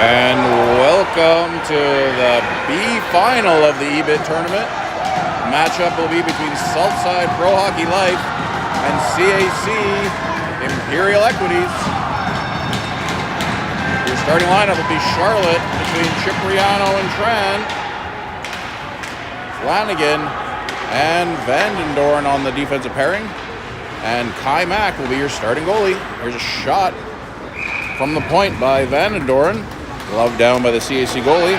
And welcome to the B final of the EBIT tournament. The matchup will be between Saltside Pro Hockey Life and CAC Imperial Equities. Your starting lineup will be Charlotte between Cipriano and Tran, Flanagan and Vandendoren on the defensive pairing, and Kai Mack will be your starting goalie. Here's a shot from the point by Vandendoren. Gloved down by the CAC goalie.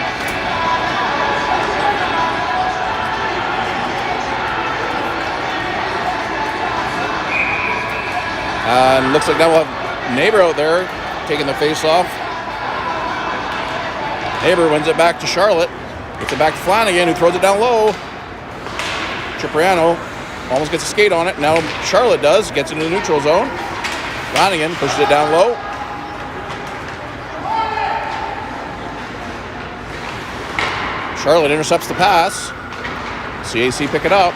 And looks like now we'll have Neighbor out there taking the face off. Neighbor wins it back to Charlotte. Gets it back to Flanagan, who throws it down low. Cipriano almost gets a skate on it. Now Charlotte does. Gets into the neutral zone. Flanagan pushes it down low. Charlotte intercepts the pass. CAC pick it up.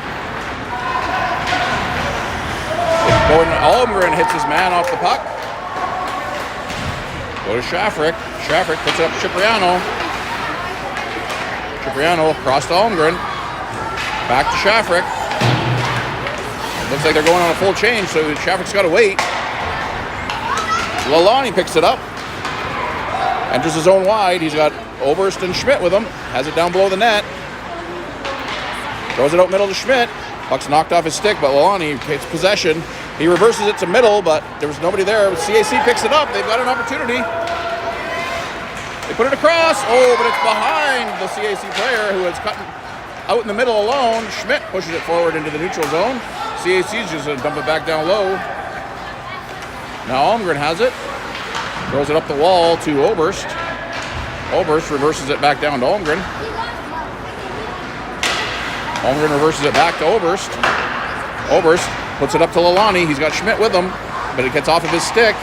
Gordon Almgren hits his man off the puck. Go to Shafrick. Shafrick puts it up to Cipriano. Cipriano across to Almgren. Back to Shafrick. Looks like they're going on a full change, so Shafrick's got to wait. Lalani picks it up. Enters his own wide. He's got Oberst and Schmidt with him. Has it down below the net. Throws it out middle to Schmidt. Puck's knocked off his stick, but Lalani takes possession. He reverses it to middle, but there was nobody there. CAC picks it up. They've got an opportunity. They put it across. Oh, but it's behind the CAC player who is cutting out in the middle alone. Schmidt pushes it forward into the neutral zone. CAC's just going to dump it back down low. Now Almgren has it. Throws it up the wall to Oberst. Oberst reverses it back down to Almgren. Almgren reverses it back to Oberst. Oberst puts it up to Lalani. He's got Schmidt with him, but it gets off of his stick.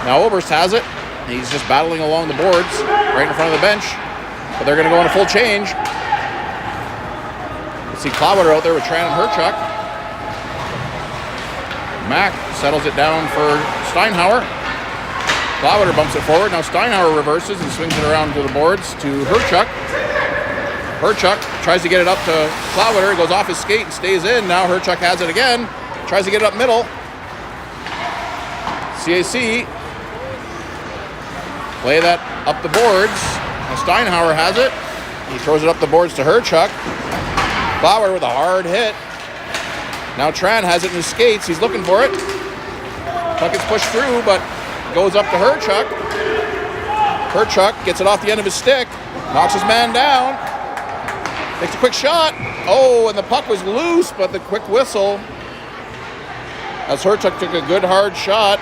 Now Oberst has it. He's just battling along the boards right in front of the bench, but they're going to go on a full change. You see Cloudwater out there with Tran and Herchuk. Mack settles it down for Steinhauer. Cloudwater bumps it forward. Now Steinhauer reverses and swings it around to the boards to Herchuk. Herchuk tries to get it up to Cloudwater. He goes off his skate and stays in. Now Herchuk has it again. Tries to get it up middle. CAC play that up the boards. Now Steinhauer has it. He throws it up the boards to Herchuk. Cloudwater with a hard hit. Now Tran has it in his skates. He's looking for it. Puck gets pushed through, but goes up to Herchuk. Herchuk gets it off the end of his stick. Knocks his man down. Takes a quick shot. Oh, and the puck was loose, but the quick whistle as Herchuk took a good hard shot.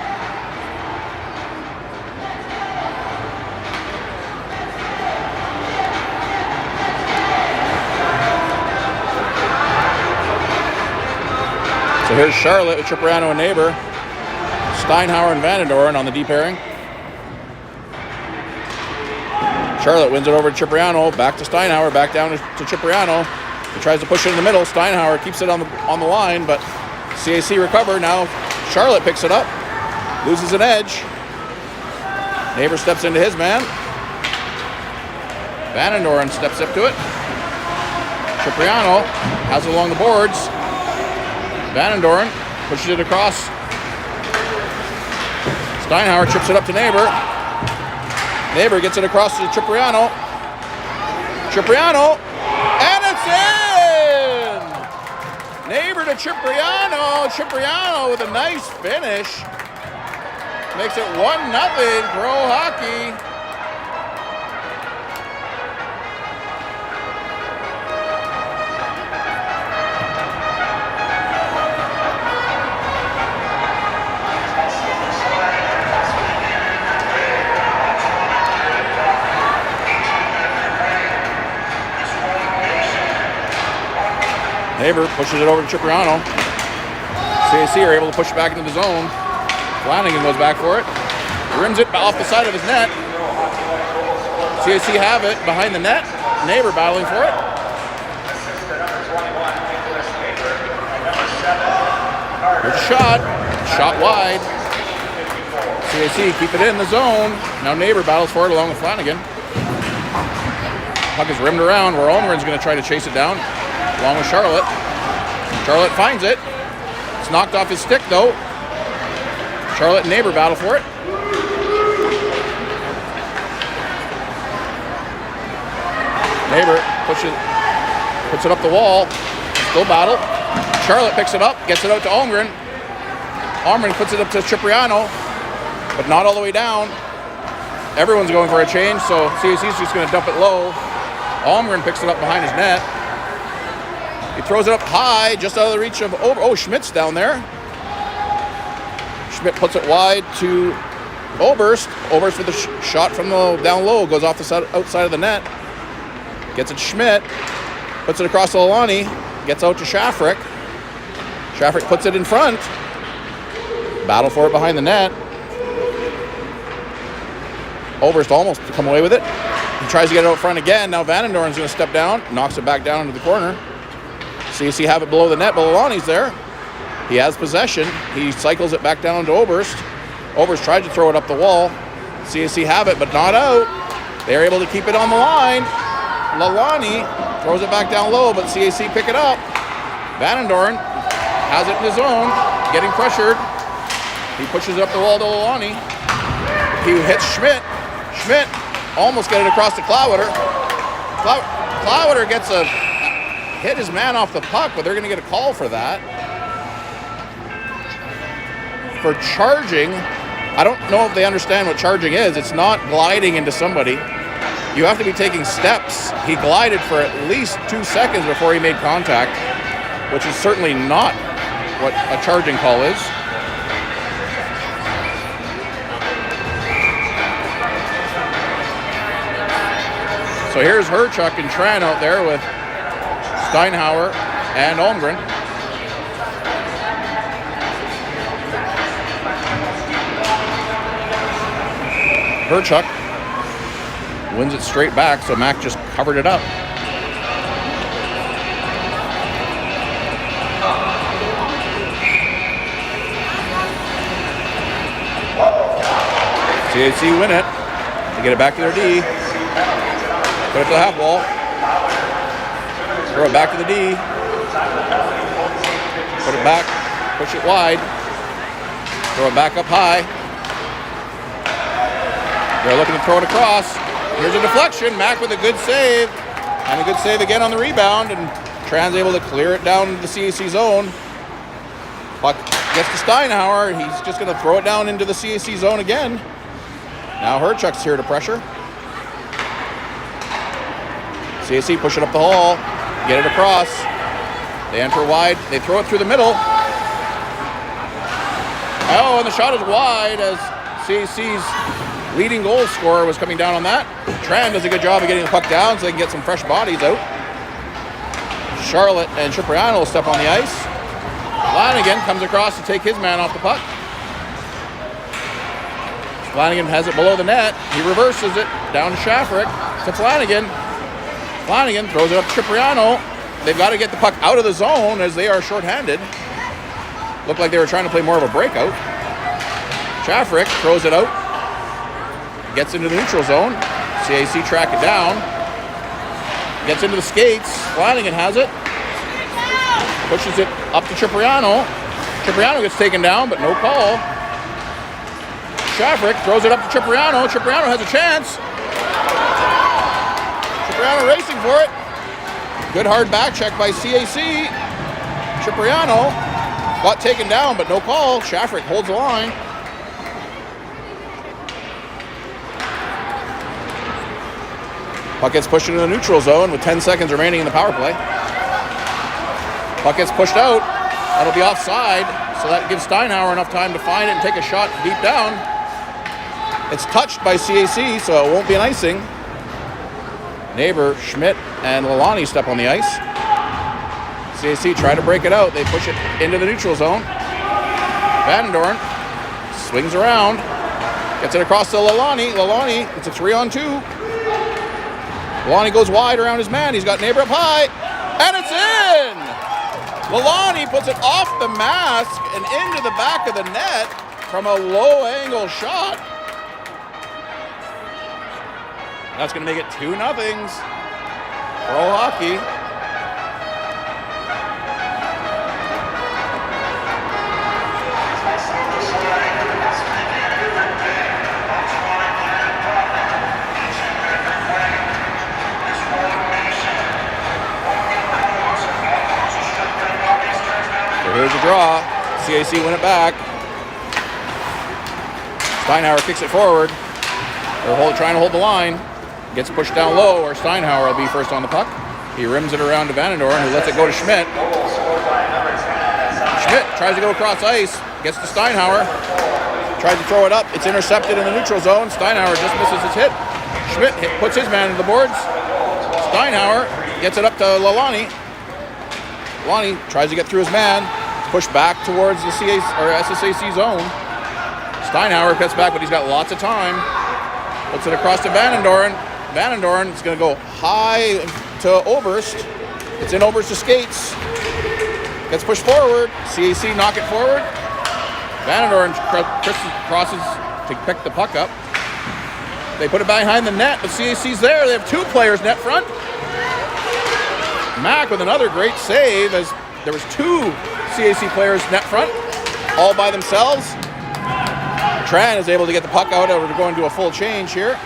So here's Charlotte with Cipriano and Neighbor. Steinhauer and Vandendoren on the deep pairing. Charlotte wins it over to Cipriano. Back to Steinhauer. Back down to Cipriano. He tries to push it in the middle. Steinhauer keeps it on the line, but CAC recover. Now Charlotte picks it up. Loses an edge. Neighbor steps into his man. Vandendoren steps up to it. Cipriano has it along the boards. Vandendoren pushes it across. Steinhauer chips it up to Neighbor. Neighbor gets it across to Cipriano. Cipriano, and it's in! Neighbor to Cipriano. Cipriano with a nice finish. Makes it 1-0 Pro Hockey. Neighbor pushes it over to Cipriano. CAC are able to push it back into the zone. Flanagan goes back for it. Rims it off the side of his net. CAC have it behind the net. Neighbor battling for it. Here's a shot. Shot wide. CAC keep it in the zone. Now Neighbor battles for it along with Flanagan. Puck is rimmed around where Holmgren's going to try to chase it down along with Charlotte. Charlotte finds it. It's knocked off his stick though. Charlotte and Neighbor battle for it. Neighbor puts it up the wall. Still battle. Charlotte picks it up, gets it out to Holmgren. Holmgren puts it up to Cipriano, but not all the way down. Everyone's going for a change, so CAC's just going to dump it low. Holmgren picks it up behind his net. He throws it up high, just out of the reach of Schmidt's down there. Schmidt puts it wide to Oberst. Oberst with the shot from the down low, goes off the outside of the net. Gets it to Schmidt, puts it across to Lalani, gets out to Shafrick. Shafrick puts it in front. Battle for it behind the net. Oberst almost to come away with it. He tries to get it out front again. Now Vandendoren's going to step down, knocks it back down into the corner. CAC have it below the net, but Lalani's there. He has possession. He cycles it back down to Oberst. Oberst tried to throw it up the wall. CAC have it, but not out. They're able to keep it on the line. Lalani throws it back down low, but CAC pick it up. Vandendoren has it in his zone, getting pressured. He pushes it up the wall to Lalani. He hits Schmidt. Schmidt almost get it across to Cloudwater. Cloudwater gets hit his man off the puck, but they're going to get a call for that. For charging, I don't know if they understand what charging is. It's not gliding into somebody. You have to be taking steps. He glided for at least 2 seconds before he made contact, which is certainly not what a charging call is. So here's Herchuk and Tran out there with Steinhauer and Holmgren. Herchuk wins it straight back, so Mac just covered it up. CAC win it to get it back to their D. Put it to the half wall. Throw it back to the D. Put it back. Push it wide. Throw it back up high. They're looking to throw it across. Here's a deflection. Mac with a good save. And a good save again on the rebound. And Tran's able to clear it down into the CAC zone. Puck gets to Steinhauer. He's just going to throw it down into the CAC zone again. Now Herchuk's here to pressure. CAC push it up the hall. Get it across. They enter wide. They throw it through the middle. Oh, and the shot is wide as CAC's leading goal scorer was coming down on that. Tran does a good job of getting the puck down so they can get some fresh bodies out. Charlotte and Cipriano will step on the ice. Flanagan comes across to take his man off the puck. Flanagan has it below the net. He reverses it down to Shafrick to Flanagan. Flanagan throws it up to Cipriano. They've got to get the puck out of the zone as they are shorthanded. Looked like they were trying to play more of a breakout. Shafrick throws it out. Gets into the neutral zone. CAC track it down. Gets into the skates. Flanagan has it. Pushes it up to Cipriano. Cipriano gets taken down, but no call. Shafrick throws it up to Cipriano. Cipriano has a chance. Cipriano racing for it. Good hard back check by CAC. Cipriano got taken down, but no call. Shafrick holds the line. Puck gets pushed into the neutral zone with 10 seconds remaining in the power play. Puck gets pushed out. That'll be offside, so that gives Steinhauer enough time to find it and take a shot deep down. It's touched by CAC, so it won't be an icing. Neighbor, Schmidt, and Lalani step on the ice. CAC try to break it out. They push it into the neutral zone. Vandendoren swings around. Gets it across to Lalani. Lalani, it's a 3-on-2. Lalani goes wide around his man. He's got Neighbor up high. And it's in! Lalani puts it off the mask and into the back of the net. from a low angle shot. That's going to make it 2-0 Pro Hockey. So here's a draw. CAC win it back. Steinhauer kicks it forward. They're trying to hold the line. Gets pushed down low, or Steinhauer will be first on the puck. He rims it around to Vandendoren, who lets it go to Schmidt. Schmidt tries to go across ice. Gets to Steinhauer. Tries to throw it up. It's intercepted in the neutral zone. Steinhauer just misses his hit. Schmidt puts his man into the boards. Steinhauer gets it up to Lalani. Lalani tries to get through his man. It's pushed back towards the SSAC zone. Steinhauer gets back, but he's got lots of time. Puts it across to Vandendoren. Vandendoren is going to go high to Oberst. It's in Oberst's skates. Gets pushed forward. CAC knock it forward. Vandendoren crosses to pick the puck up. They put it behind the net, but CAC's there. They have 2 players net front. Mack with another great save, as there was 2 CAC players net front, all by themselves. Tran is able to get the puck out over to go into a full change here.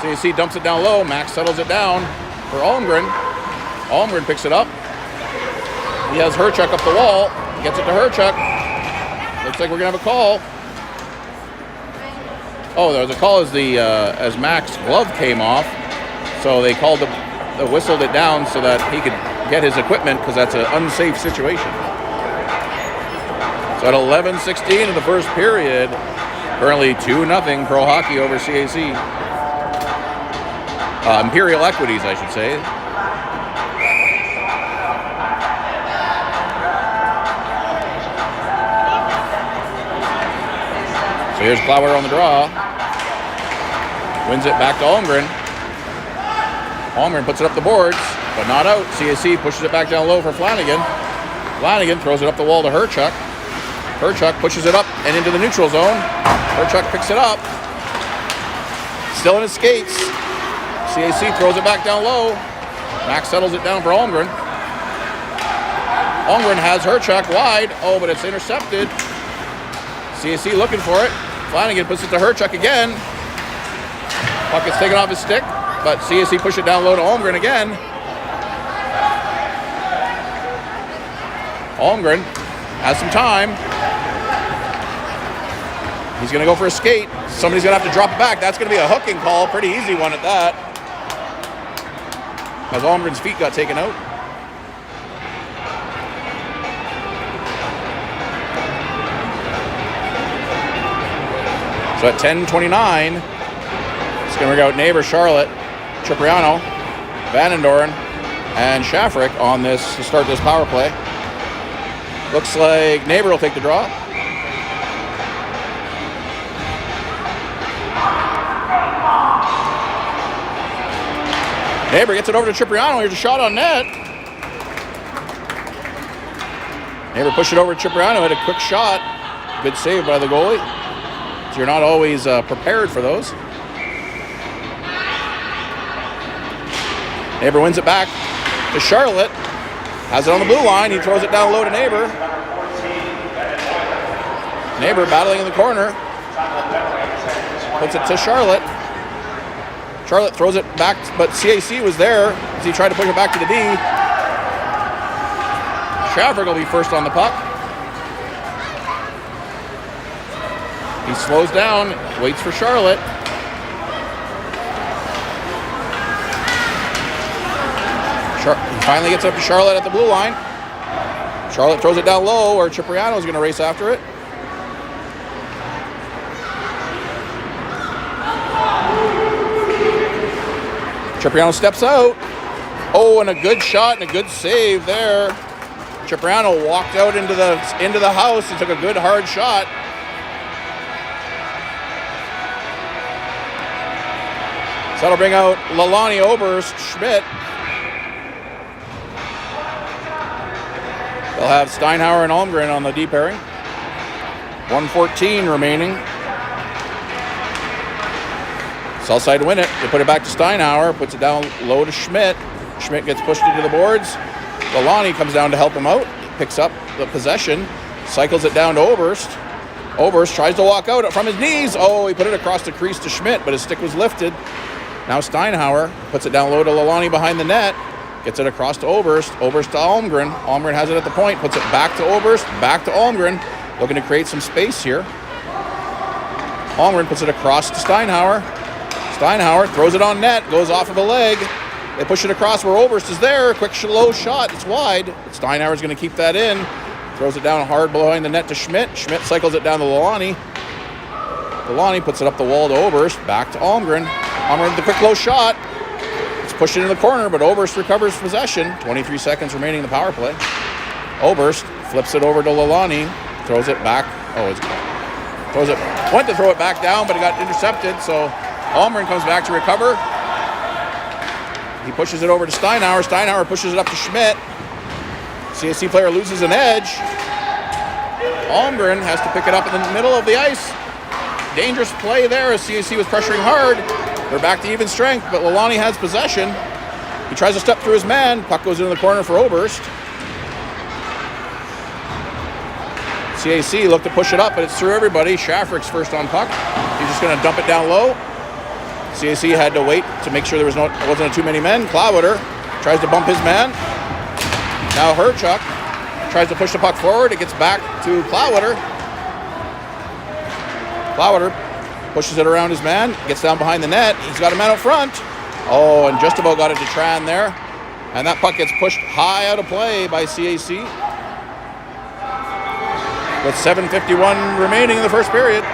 CAC dumps it down low. Max settles it down for Almgren. Almgren picks it up. He has Herchuk up the wall. Gets it to Herchuk. Looks like we're going to have a call. Oh, there was a call as Mac's glove came off. So they called whistled it down so that he could get his equipment, because that's an unsafe situation. So at 11:16 in the first period, currently 2-0 Pro Hockey over CAC. Imperial Equities, I should say. So here's Clower on the draw. Wins it back to Almgren. Almgren puts it up the boards, but not out. CAC pushes it back down low for Flanagan. Flanagan throws it up the wall to Herchuk. Herchuk pushes it up and into the neutral zone. Herchuk picks it up. Still in his skates. CAC throws it back down low. Max settles it down for Almgren. Almgren has Herchuk wide. Oh, but it's intercepted. CAC looking for it. Flanagan puts it to Herchuk again. Puck gets taken off his stick, but CAC push it down low to Almgren again. Almgren has some time. He's going to go for a skate. Somebody's going to have to drop it back. That's going to be a hooking call. Pretty easy one at that, as Almgren's feet got taken out. So at 10:29, it's going to work out Neighbor, Charlotte, Cipriano, Vandendoren, and Shafrick on this to start this power play. Looks like Neighbor will take the draw. Neighbor gets it over to Cipriano. Here's a shot on net. Neighbor pushed it over to Cipriano. Had a quick shot. Good save by the goalie. So you're not always prepared for those. Neighbor wins it back to Charlotte. Has it on the blue line. He throws it down low to Neighbor. Neighbor battling in the corner. Puts it to Charlotte. Charlotte throws it back, but CAC was there as he tried to push it back to the D. Shafrick will be first on the puck. He slows down, waits for Charlotte. He finally gets up to Charlotte at the blue line. Charlotte throws it down low, or Cipriano is going to race after it. Cipriano steps out. Oh, and a good shot and a good save there. Cipriano walked out into the house and took a good hard shot. So that'll bring out Lalani, Oberst, Schmidt. They'll have Steinhauer and Almgren on the D pairing. 1:14 remaining. Southside win it. They put it back to Steinhauer. Puts it down low to Schmidt. Schmidt gets pushed into the boards. Lalani comes down to help him out. Picks up the possession. Cycles it down to Oberst. Oberst tries to walk out from his knees. Oh, he put it across the crease to Schmidt, but his stick was lifted. Now Steinhauer puts it down low to Lalani behind the net. Gets it across to Oberst. Oberst to Almgren. Almgren has it at the point. Puts it back to Oberst. Back to Almgren. Looking to create some space here. Almgren puts it across to Steinhauer. Steinhauer throws it on net. Goes off of a leg. They push it across where Oberst is there. Quick low shot. It's wide. Steinhauer's going to keep that in. Throws it down hard behind the net to Schmidt. Schmidt cycles it down to Lalani. Lalani puts it up the wall to Oberst. Back to Almgren. Almgren with the quick low shot. It's pushed into the corner, but Oberst recovers possession. 23 seconds remaining in the power play. Oberst flips it over to Lalani. Throws it back. Went to throw it back down, but it got intercepted. So Almgren comes back to recover. He pushes it over to Steinhauer. Steinhauer pushes it up to Schmidt. CAC player loses an edge. Almgren has to pick it up in the middle of the ice. Dangerous play there as CAC was pressuring hard. They're back to even strength, but Lalani has possession. He tries to step through his man. Puck goes into the corner for Oberst. CAC looked to push it up, but it's through everybody. Shafrick's first on puck. He's just going to dump it down low. CAC had to wait to make sure there wasn't too many men. Klawiter tries to bump his man. Now Herchuk tries to push the puck forward. It gets back to Klawiter. Klawiter pushes it around his man. Gets down behind the net. He's got a man up front. Oh, and just about got it to Tran there. And that puck gets pushed high out of play by CAC. With 7:51 remaining in the first period.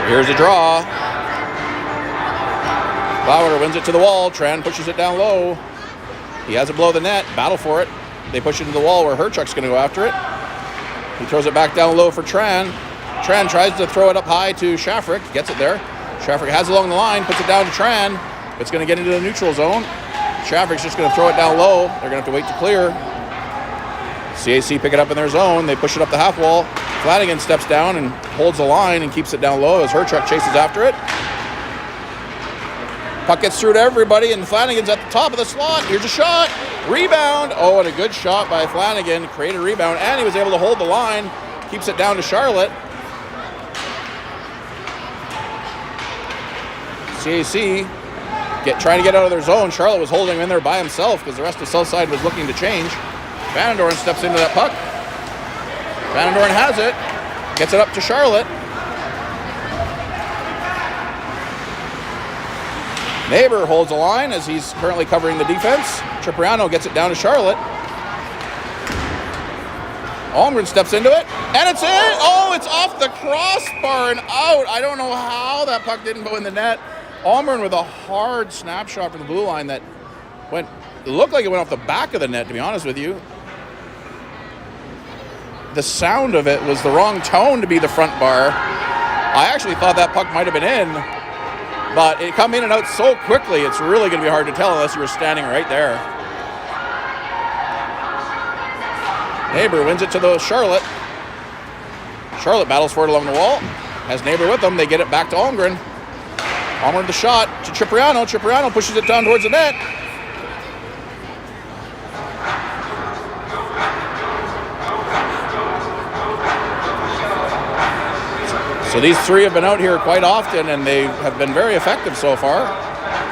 Here's a draw. Klawiter wins it to the wall. Tran pushes it down low. He has it below the net. Battle for it. They push it to the wall where Herchuk's going to go after it. He throws it back down low for Tran. Tran tries to throw it up high to Shafrick. Gets it there. Shafrick has it along the line. Puts it down to Tran. It's going to get into the neutral zone. Shafrick's just going to throw it down low. They're going to have to wait to clear. CAC pick it up in their zone. They push it up the half wall. Flanagan steps down and holds the line and keeps it down low as Herchuk chases after it. Puck gets through to everybody, and Flanagan's at the top of the slot. Here's a shot. Rebound. Oh, and a good shot by Flanagan. Created a rebound, and he was able to hold the line. Keeps it down to Charlotte. CAC trying to get out of their zone. Charlotte was holding him in there by himself because the rest of Southside was looking to change. Van Doren steps into that puck. Van Doren has it. Gets it up to Charlotte. Neighbor holds the line as he's currently covering the defense. Cipriano gets it down to Charlotte. Almgren steps into it, and it's in! Oh, it's off the crossbar and out. I don't know how that puck didn't go in the net. Almgren with a hard snapshot from the blue line that looked like it went off the back of the net, to be honest with you. The sound of it was the wrong tone to be the front bar. I actually thought that puck might have been in, but it come in and out so quickly, it's really going to be hard to tell unless you were standing right there. Neighbor wins it to the Charlotte. Charlotte battles for it along the wall. Has Neighbor with them. They get it back to Almgren. Almgren the shot to Cipriano. Cipriano pushes it down towards the net. So these three have been out here quite often, and they have been very effective so far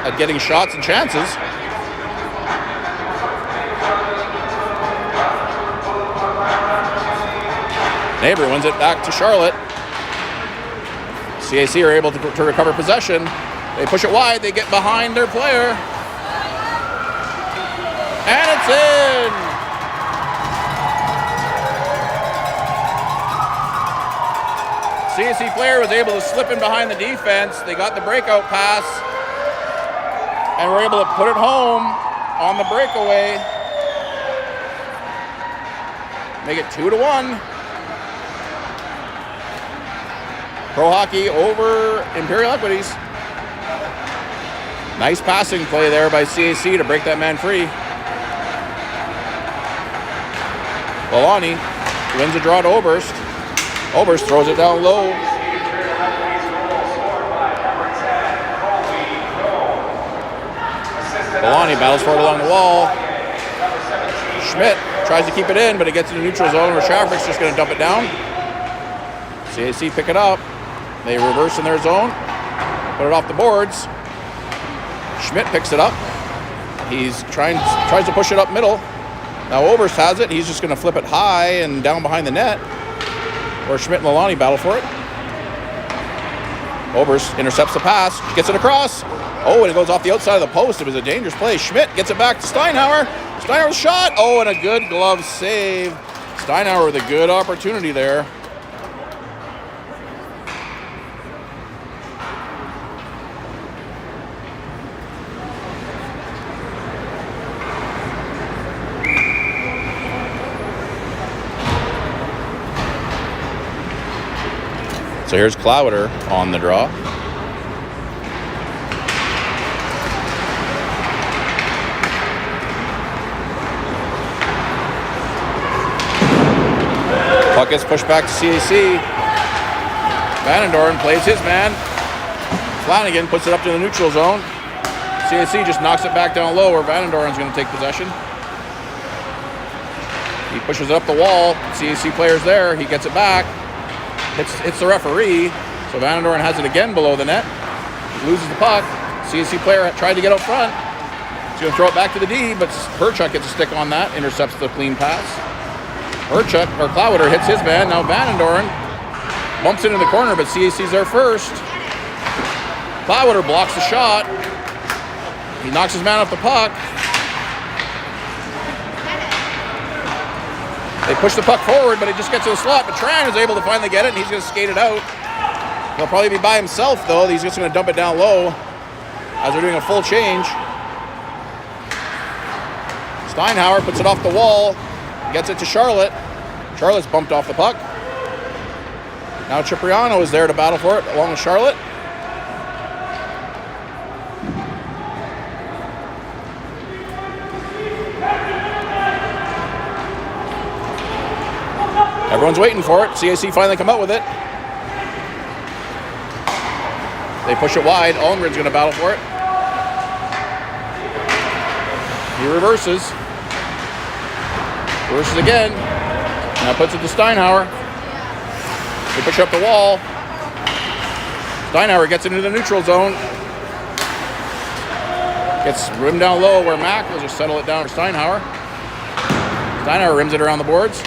at getting shots and chances. Neighbor wins it back to Charlotte. CAC are able to recover possession. They push it wide. They get behind their player. And it's in! CAC player was able to slip in behind the defense. They got the breakout pass and were able to put it home on the breakaway. Make it 2-1. Pro Hockey over Imperial Equities. Nice passing play there by CAC to break that man free. Lalani wins a draw to Oberst. Oberst throws it down low. Lalani battles for it along the wall. Schmidt tries to keep it in, but it gets in the neutral zone where Shavrick's just going to dump it down. CAC pick it up. They reverse in their zone. Put it off the boards. Schmidt picks it up. He's tries to push it up middle. Now Oberst has it. He's just going to flip it high and down behind the net, where Schmidt and Lalani battle for it. Oberst intercepts the pass, gets it across. Oh, and it goes off the outside of the post. It was a dangerous play. Schmidt gets it back to Steinhauer. Steinhauer's shot. Oh, and a good glove save. Steinhauer with a good opportunity there. So here's Clowder on the draw. Puck gets pushed back to CAC. Vanendorn plays his man. Flanagan puts it up to the neutral zone. CAC just knocks it back down low where Vanendorn's going to take possession. He pushes it up the wall. CAC player's there. He gets it back. Hits the referee, so Vanendorn has it again below the net. He loses the puck. CAC player tried to get out front. He's going to throw it back to the D, but Herchuk gets a stick on that, intercepts the clean pass. Clowder hits his man. Now Vanendorn bumps into the corner, but CAC's there first. Clowder blocks the shot. He knocks his man off the puck. They push the puck forward, but it just gets to the slot. But Tran is able to finally get it, and he's going to skate it out. He'll probably be by himself, though. He's just going to dump it down low as they're doing a full change. Steinhauer puts it off the wall, gets it to Charlotte. Charlotte's bumped off the puck. Now Cipriano is there to battle for it, along with Charlotte. Everyone's waiting for it. CAC finally come out with it. They push it wide. Almgren's going to battle for it. He reverses. Reverses again. Now puts it to Steinhauer. They push up the wall. Steinhauer gets into the neutral zone. Gets rimmed down low where Mack will just settle it down for Steinhauer. Steinhauer rims it around the boards.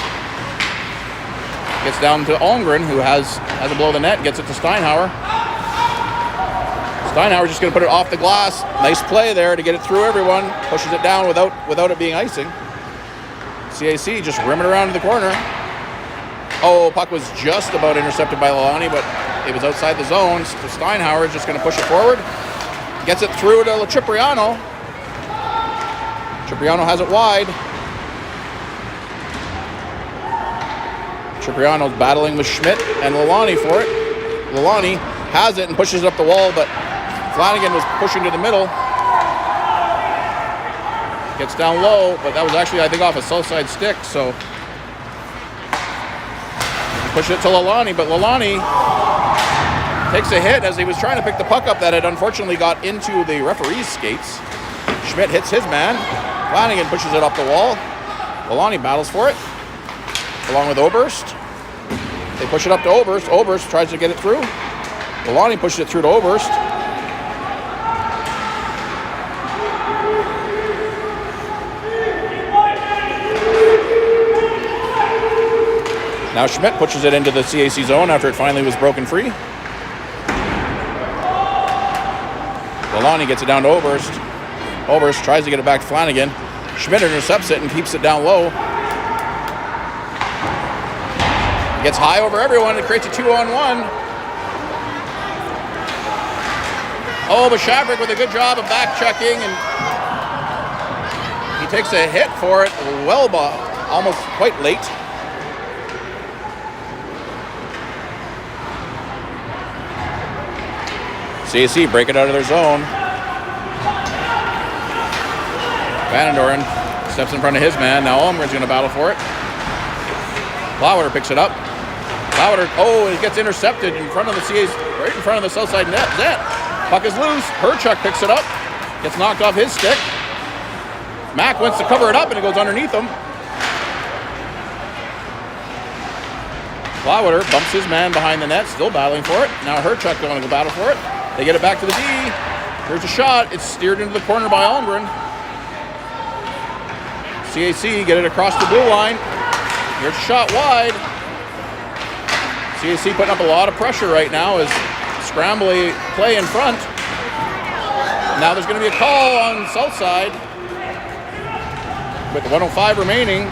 Gets down to Almgren, who has it below the net, gets it to Steinhauer. Steinhauer's just going to put it off the glass. Nice play there to get it through everyone. Pushes it down without it being icing. CAC just rimming around to the corner. Oh, puck was just about intercepted by Lalani, but it was outside the zone. So Steinhauer is just going to push it forward. Gets it through to Cipriano. Cipriano has it wide. Cipriano's battling with Schmidt and Lalani for it. Lalani has it and pushes it up the wall, but Flanagan was pushing to the middle. Gets down low, but that was actually, I think, off a south side stick, so push it to Lalani, but Lalani takes a hit as he was trying to pick the puck up that had unfortunately got into the referee's skates. Schmidt hits his man. Flanagan pushes it up the wall. Lalani battles for it, along with Oberst. They push it up to Oberst. Oberst tries to get it through. Lalani pushes it through to Oberst. Now Schmidt pushes it into the CAC zone after it finally was broken free. Lalani gets it down to Oberst. Oberst tries to get it back to Flanagan. Schmidt intercepts it and keeps it down low. Gets high over everyone. It creates a 2-on-1. Oh, but Shavrick with a good job of back checking, and he takes a hit for it, almost quite late. CAC break it out of their zone. Van Doren steps in front of his man. Now Almgren's going to battle for it. Plowder picks it up. Plowder, it gets intercepted in front of the CAC, right in front of the south side net. Puck is loose. Herchuk picks it up. Gets knocked off his stick. Mack wants to cover it up and it goes underneath him. Plowder bumps his man behind the net, still battling for it. Now Herchuk going to go battle for it. They get it back to the D. Here's a shot. It's steered into the corner by Almgren. CAC get it across the blue line. Here's a shot wide. CAC putting up a lot of pressure right now as scrambly play in front. Now there's going to be a call on south side with 1:05 remaining.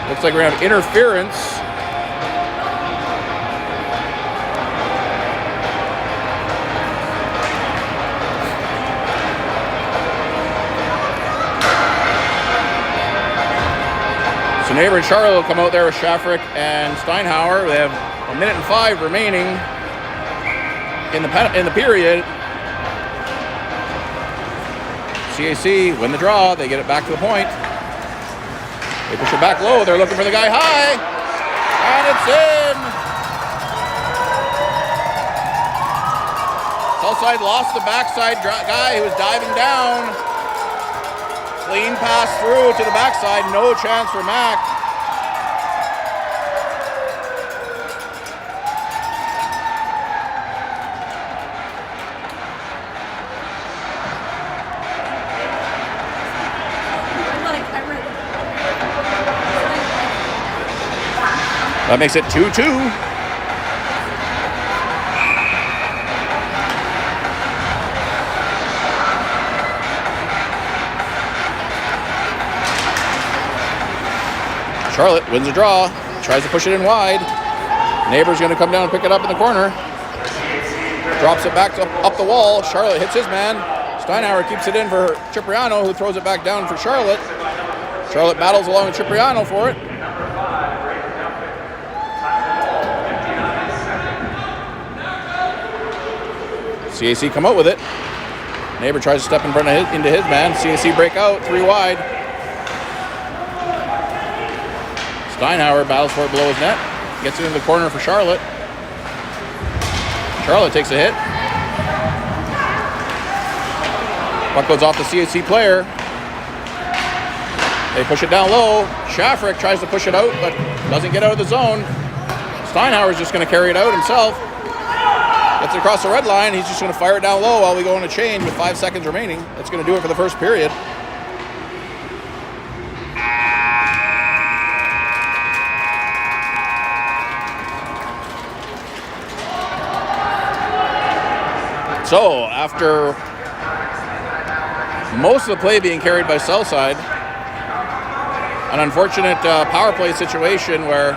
Looks like we're going to have interference. So Neighbor and Charlotte will come out there with Shafrick and Steinhauer. They have 1:05 remaining in the period. CAC win the draw. They get it back to the point. They push it back low. They're looking for the guy high. And it's in. Southside lost the backside guy who was diving down. Clean pass through to the backside. No chance for Mack. That makes it 2-2. Charlotte wins the draw, tries to push it in wide. Neighbor's going to come down and pick it up in the corner. Drops it back up the wall. Charlotte hits his man. Steinhauer keeps it in for Cipriano, who throws it back down for Charlotte. Charlotte battles along with Cipriano for it. CAC come out with it. Neighbor tries to step in front of into his man. CAC break out, 3 wide. Steinhauer battles for it below his net. Gets it into the corner for Charlotte. Charlotte takes a hit. Puck goes off the CAC player. They push it down low. Shafrick tries to push it out, but doesn't get out of the zone. Steinhauer's just going to carry it out himself. Gets it across the red line. He's just going to fire it down low while we go on a change with 5 seconds remaining. That's going to do it for the first period. So, after most of the play being carried by Southside, an unfortunate power play situation where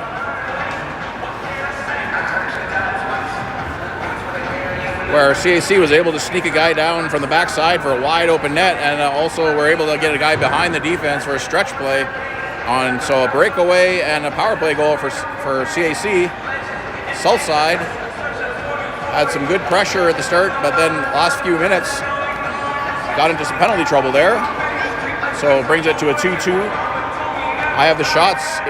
CAC was able to sneak a guy down from the backside for a wide open net, and also were able to get a guy behind the defense for a stretch play on. So a breakaway and a power play goal for CAC. Southside had some good pressure at the start, but then last few minutes got into some penalty trouble there. So it brings it to a 2-2. I have the shots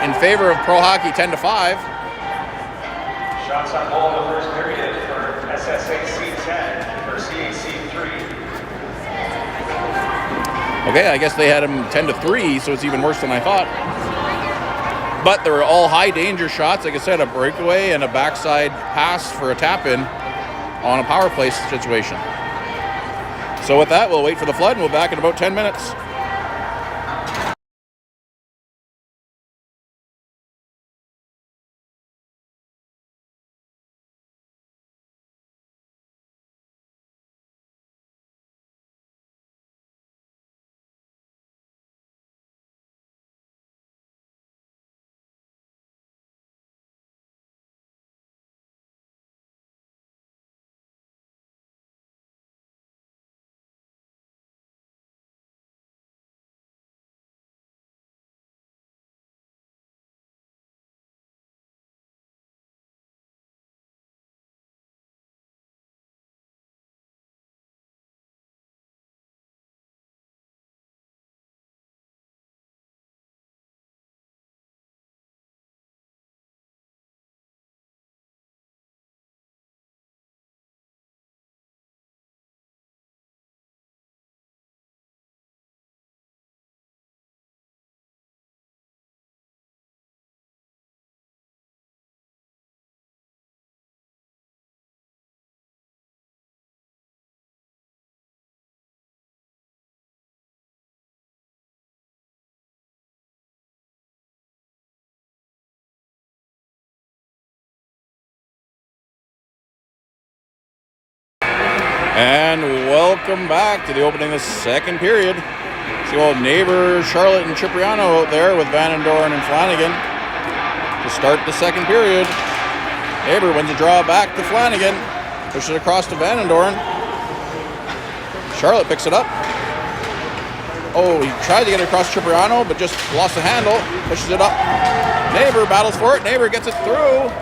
in favor of Pro Hockey 10-5. Shots on goal in the first period for SSAC 10 for CAC 3. Okay, I guess they had him 10-3, so it's even worse than I thought. But they were all high danger shots. Like I said, a breakaway and a backside pass for a tap-in on a power play situation. So with that, we'll wait for the flood, and we'll be back in about 10 minutes. And welcome back to the opening of the second period. See old neighbor Charlotte and Cipriano out there with Van Dorn and Flanagan to start the second period. Neighbor wins a draw back to Flanagan, pushes it across to Van Dorn. Charlotte picks it up. Oh, he tried to get it across Cipriano, but just lost the handle. Pushes it up. Neighbor battles for it. Neighbor gets it through.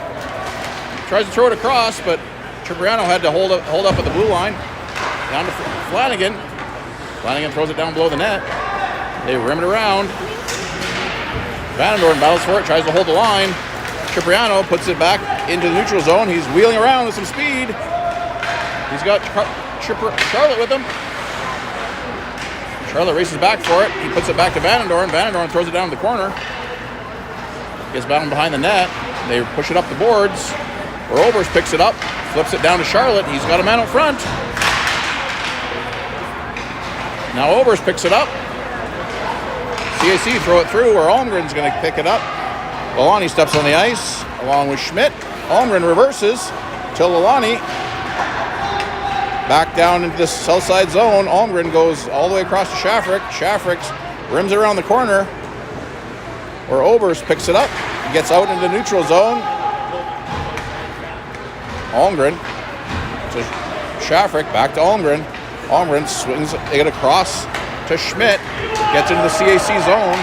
Tries to throw it across, but Cipriano had to hold up at the blue line. Down to Flanagan. Flanagan throws it down below the net. They rim it around. Van Dorn battles for it, tries to hold the line. Cipriano puts it back into the neutral zone. He's wheeling around with some speed. He's got Charlotte with him. Charlotte races back for it. He puts it back to Van Dorn. Van Dorn throws it down to the corner. Gets bound behind the net. They push it up the boards. Rovers picks it up, flips it down to Charlotte. He's got a man out front. Now Overs picks it up. CAC throw it through where Almgren's going to pick it up. Lalani steps on the ice along with Schmidt. Almgren reverses to Lalani. Back down into the south side zone. Almgren goes all the way across to Shafrick. Shafrick rims it around the corner where Overs picks it up. Gets out into the neutral zone. Almgren to Shafrick, back to Almgren. Almgren swings it across to Schmidt, gets into the CAC zone.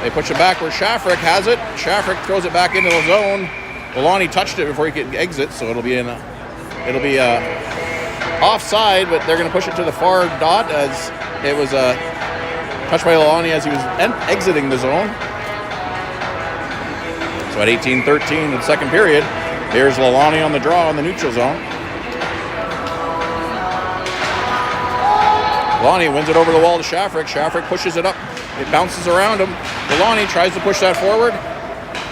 They push it back where Shafrick has it. Shafrick throws it back into the zone. Lalani touched it before he could exit, so it'll be offside, but they're going to push it to the far dot as it was touched by Lalani as he was exiting the zone. So at 18-13 in the second period, here's Lalani on the draw in the neutral zone. Lalani wins it over the wall to Shafrick. Shafrick pushes it up. It bounces around him. Lalani tries to push that forward.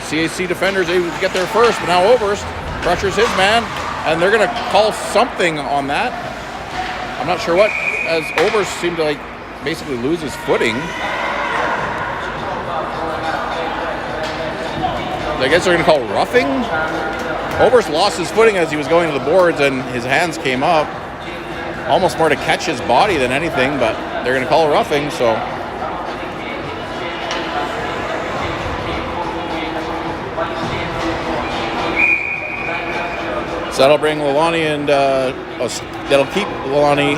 CAC defenders able to get there first, but now Overs pressures his man, and they're going to call something on that. I'm not sure what, as Overs seemed to basically lose his footing. I guess they're going to call roughing. Overs lost his footing as he was going to the boards and his hands came up. Almost more to catch his body than anything, but they're going to call roughing, so. So that'll bring Lalani and, that'll keep Lalani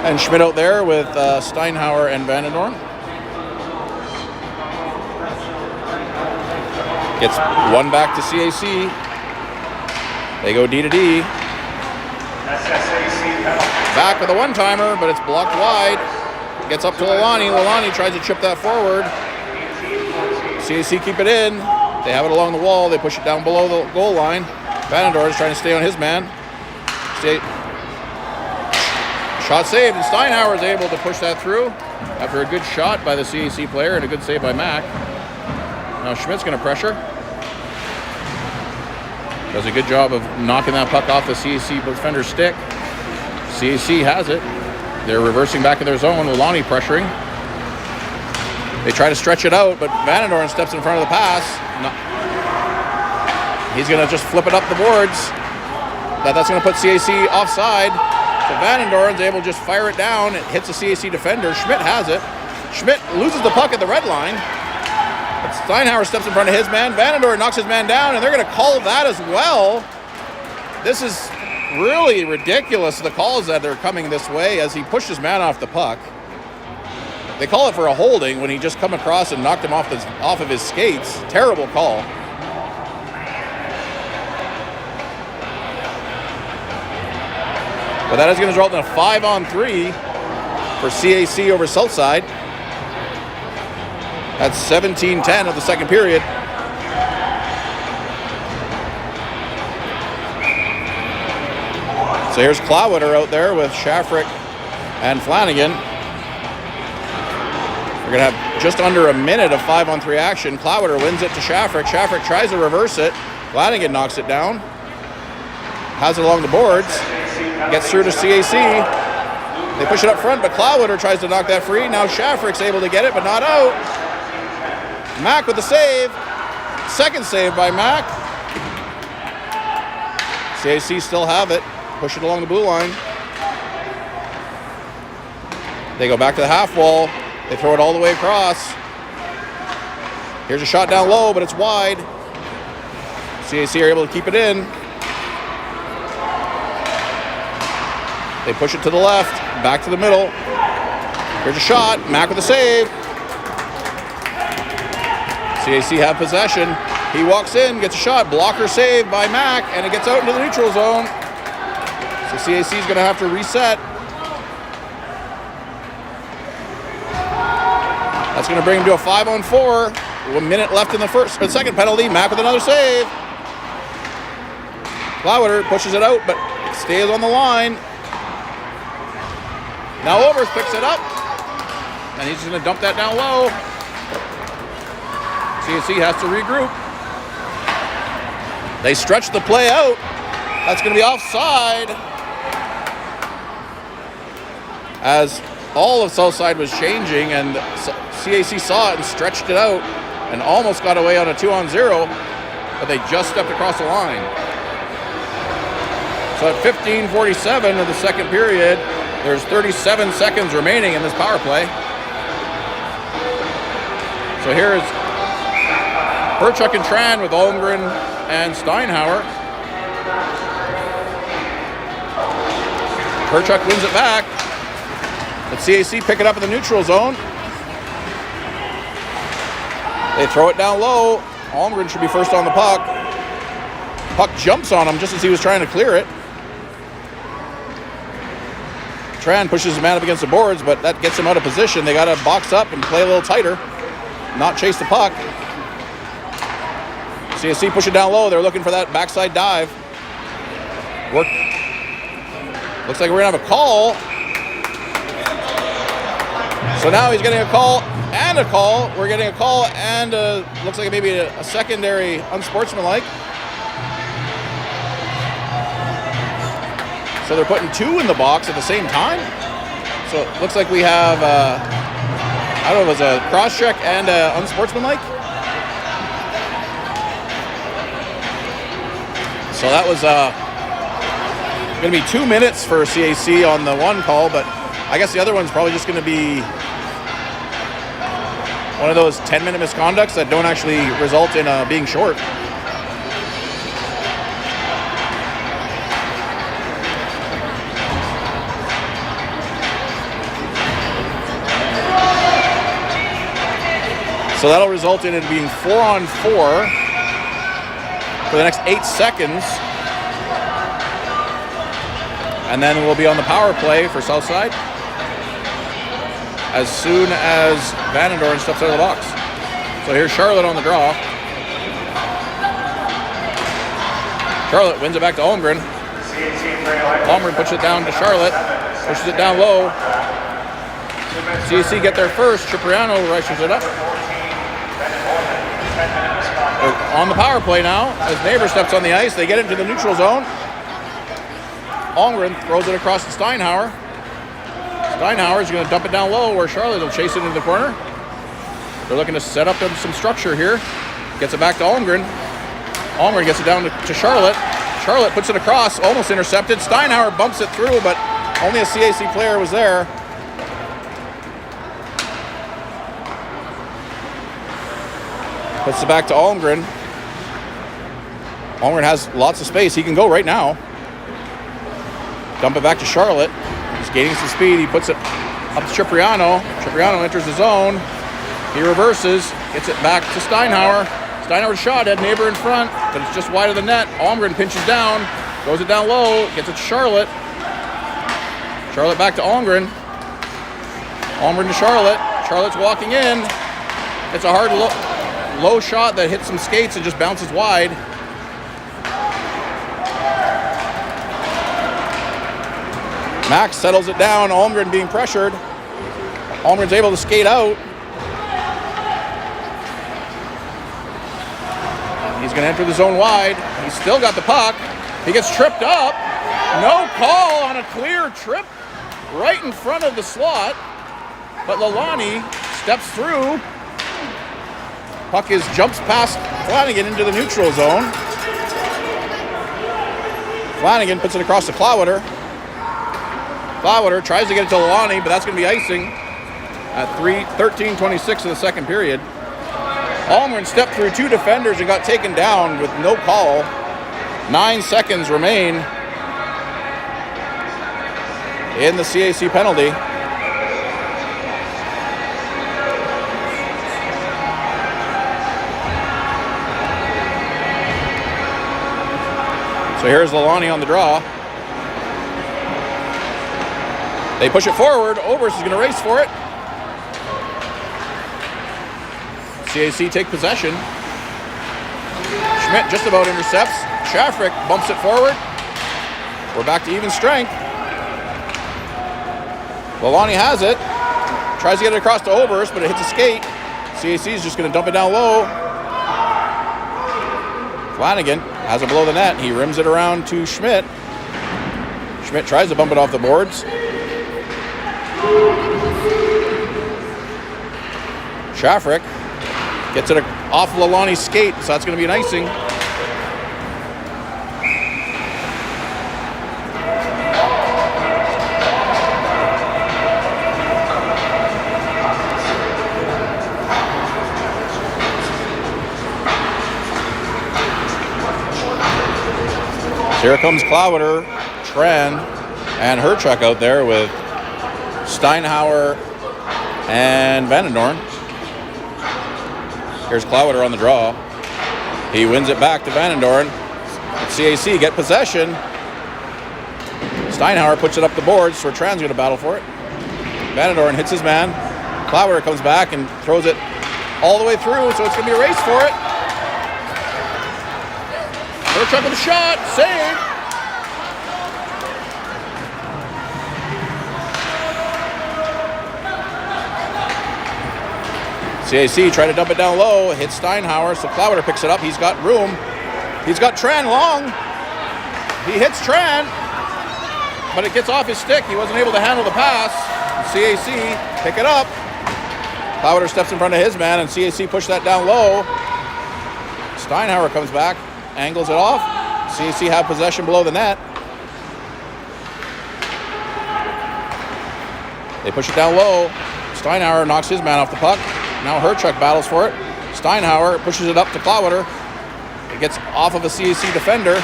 and Schmidt out there with Steinhauer and Van Dorn. Gets one back to CAC. They go D to D. SSAC penalty. Back with a one-timer, but it's blocked wide. Gets up to Lalani. Lalani tries to chip that forward. CAC keep it in. They have it along the wall. They push it down below the goal line. Van Dorn is trying to stay on his man. Shot saved, and Steinhauer is able to push that through after a good shot by the CAC player and a good save by Mac. Now Schmidt's going to pressure. Does a good job of knocking that puck off the CAC defender's stick. CAC has it. They're reversing back in their zone. Lalani pressuring. They try to stretch it out, but Van Dorn steps in front of the pass. No. He's going to just flip it up the boards. That's going to put CAC offside. So Van Dorn's able to just fire it down. It hits a CAC defender. Schmidt has it. Schmidt loses the puck at the red line. But Steinhauer steps in front of his man. Van Dorn knocks his man down, and they're going to call that as well. This is really ridiculous, the calls that are coming this way as he pushed his man off the puck. They call it for a holding when he just come across and knocked him off of his skates. Terrible call. But that is going to result in a 5-on-3 for CAC over Southside. That's 17-10 of the second period. So here's Clawiter out there with Shafrick and Flanagan. We're going to have just under a minute of 5-on-3 action. Clawiter wins it to Shafrick. Shafrick tries to reverse it. Flanagan knocks it down. Has it along the boards. Gets through to CAC. They push it up front, but Clawiter tries to knock that free. Now Shafrick's able to get it, but not out. Mac with the save. Second save by Mac. CAC still have it. push it along the blue line. They go back to the half wall. They throw it all the way across. Here's a shot down low, but it's wide. CAC are able to keep it in. They push it to the left, back to the middle. Here's a shot. Mac with a save. CAC have possession. He walks in, gets a shot. Blocker save by Mac, and it gets out into the neutral zone. So CAC is going to have to reset. That's going to bring him to a 5-on-4. 1 minute left in the second penalty. Mac with another save. Plowder pushes it out, but it stays on the line. Now Overs picks it up, and he's going to dump that down low. CAC has to regroup. They stretch the play out. That's going to be offside. As all of Southside was changing, and CAC saw it and stretched it out and almost got away on a 2-on-0, but they just stepped across the line. So at 15:47 of the second period, there's 37 seconds remaining in this power play. So here's Perchuk and Tran with Holmgren and Steinhauer. Perchuk wins it back. But CAC pick it up in the neutral zone. They throw it down low. Holmgren should be first on the puck. Puck jumps on him just as he was trying to clear it. Tran pushes the man up against the boards, but that gets him out of position. They got to box up and play a little tighter, not chase the puck. CAC push it down low. They're looking for that backside dive. Work. Looks like we're going to have a call. So now he's getting a call and a call. We're getting a call and looks like maybe a secondary unsportsmanlike. So they're putting two in the box at the same time. So it looks like we have, I don't know, it was a cross check and unsportsmanlike. So that was going to be 2 minutes for CAC on the one call, but I guess the other one's probably just going to be one of those 10-minute misconducts that don't actually result in being short. So that'll result in it being 4-on-4 for the next 8 seconds. And then we'll be on the power play for Southside as soon as Vanendorn steps out of the box. So here's Charlotte on the draw. Charlotte wins it back to Holmgren. Holmgren puts it down to Charlotte, pushes it down low. CAC get there first. Cipriano rushes it up. They're on the power play now as Neighbor steps on the ice. They get into the neutral zone. Holmgren throws it across to Steinhauer. Steinhauer is going to dump it down low where Charlotte will chase it into the corner. They're looking to set up some structure here. Gets it back to Holmgren. Holmgren gets it down to Charlotte. Charlotte puts it across, almost intercepted. Steinhauer bumps it through, but only a CAC player was there. Puts it back to Holmgren. Holmgren has lots of space. He can go right now. Dump it back to Charlotte. He's gaining some speed. He puts it up to Cipriano. Cipriano enters the zone. He reverses. Gets it back to Steinhauer. Steinhauer's shot had Neighbor in front, but it's just wide of the net. Holmgren pinches down. Goes it down low. Gets it to Charlotte. Charlotte back to Holmgren. Holmgren to Charlotte. Charlotte's walking in. It's a hard low shot that hits some skates and just bounces wide. Max settles it down. Holmgren being pressured. Holmgren's able to skate out. He's going to enter the zone wide. He's still got the puck. He gets tripped up. No call on a clear trip right in front of the slot. But Lalani steps through. Puck jumps past Flanagan into the neutral zone. Flanagan puts it across to Clowater. Clowater tries to get it to Lalani, but that's going to be icing at 13:26 of the second period. Holmgren stepped through 2 defenders and got taken down with no call. 9 seconds remain in the CAC penalty. So here's Lalani on the draw. They push it forward. Oberst is going to race for it. CAC take possession. Schmidt just about intercepts. Shafrick bumps it forward. We're back to even strength. Lalani has it. Tries to get it across to Oberst, but it hits a skate. CAC is just going to dump it down low. Flanagan has it below the net. He rims it around to Schmidt. Schmidt tries to bump it off the boards. Shafrick gets it off Lalani's skate, so that's going to be an icing. So here comes Clowater, Tran, and Herchuk out there with Steinhauer and Vanendorn. Here's Clowater on the draw. He wins it back to Vanendorn. CAC get possession. Steinhauer puts it up the boards, so Tran's going to battle for it. Vanendorn hits his man. Clowater comes back and throws it all the way through, so it's going to be a race for it. Herchuk with a shot. Save. CAC tried to dump it down low, hits Steinhauer, so Clowater picks it up. He's got room. He's got Tran long. He hits Tran, but it gets off his stick. He wasn't able to handle the pass. CAC pick it up. Clowater steps in front of his man, and CAC push that down low. Steinhauer comes back, angles it off. CAC have possession below the net. They push it down low. Steinhauer knocks his man off the puck. Now Herchuk battles for it. Steinhauer pushes it up to Clowater. It gets off of a CAC defender.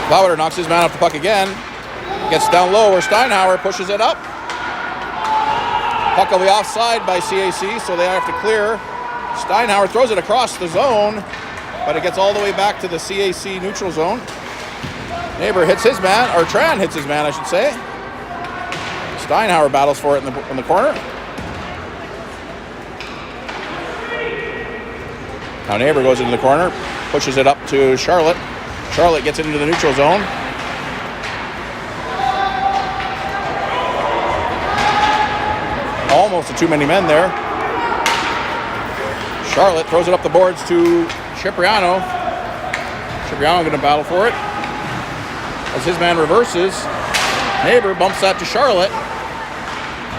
Clowater knocks his man off the puck again. Gets down low where Steinhauer pushes it up. Puck will be offside by CAC, so they have to clear. Steinhauer throws it across the zone, but it gets all the way back to the CAC neutral zone. Neighbor hits his man, or Tran hits his man, I should say. Steinhauer battles for it in the corner. Now Neighbor goes into the corner, pushes it up to Charlotte. Charlotte gets it into the neutral zone. Almost a too many men there. Charlotte throws it up the boards to Cipriano. Cipriano going to battle for it. As his man reverses, Neighbor bumps that to Charlotte.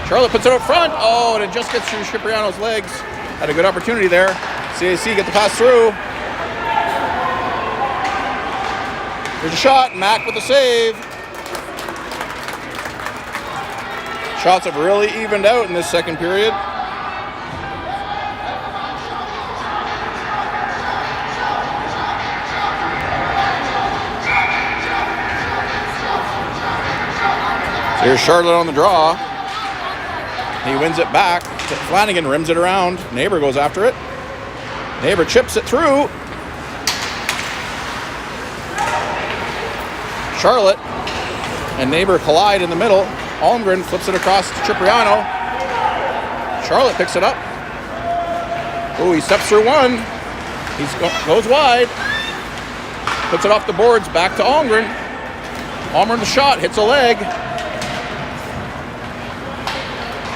Charlotte puts it up front. Oh, and it just gets through Cipriano's legs. Had a good opportunity there. CAC get the pass through. There's a shot. Mack with the save. Shots have really evened out in this second period. Here's Charlotte on the draw. He wins it back. Flanagan rims it around. Neighbor goes after it. Neighbor chips it through. Charlotte and Neighbor collide in the middle. Holmgren flips it across to Cipriano. Charlotte picks it up. Oh, he steps through one. He goes wide. Puts it off the boards back to Holmgren. Holmgren the shot, hits a leg.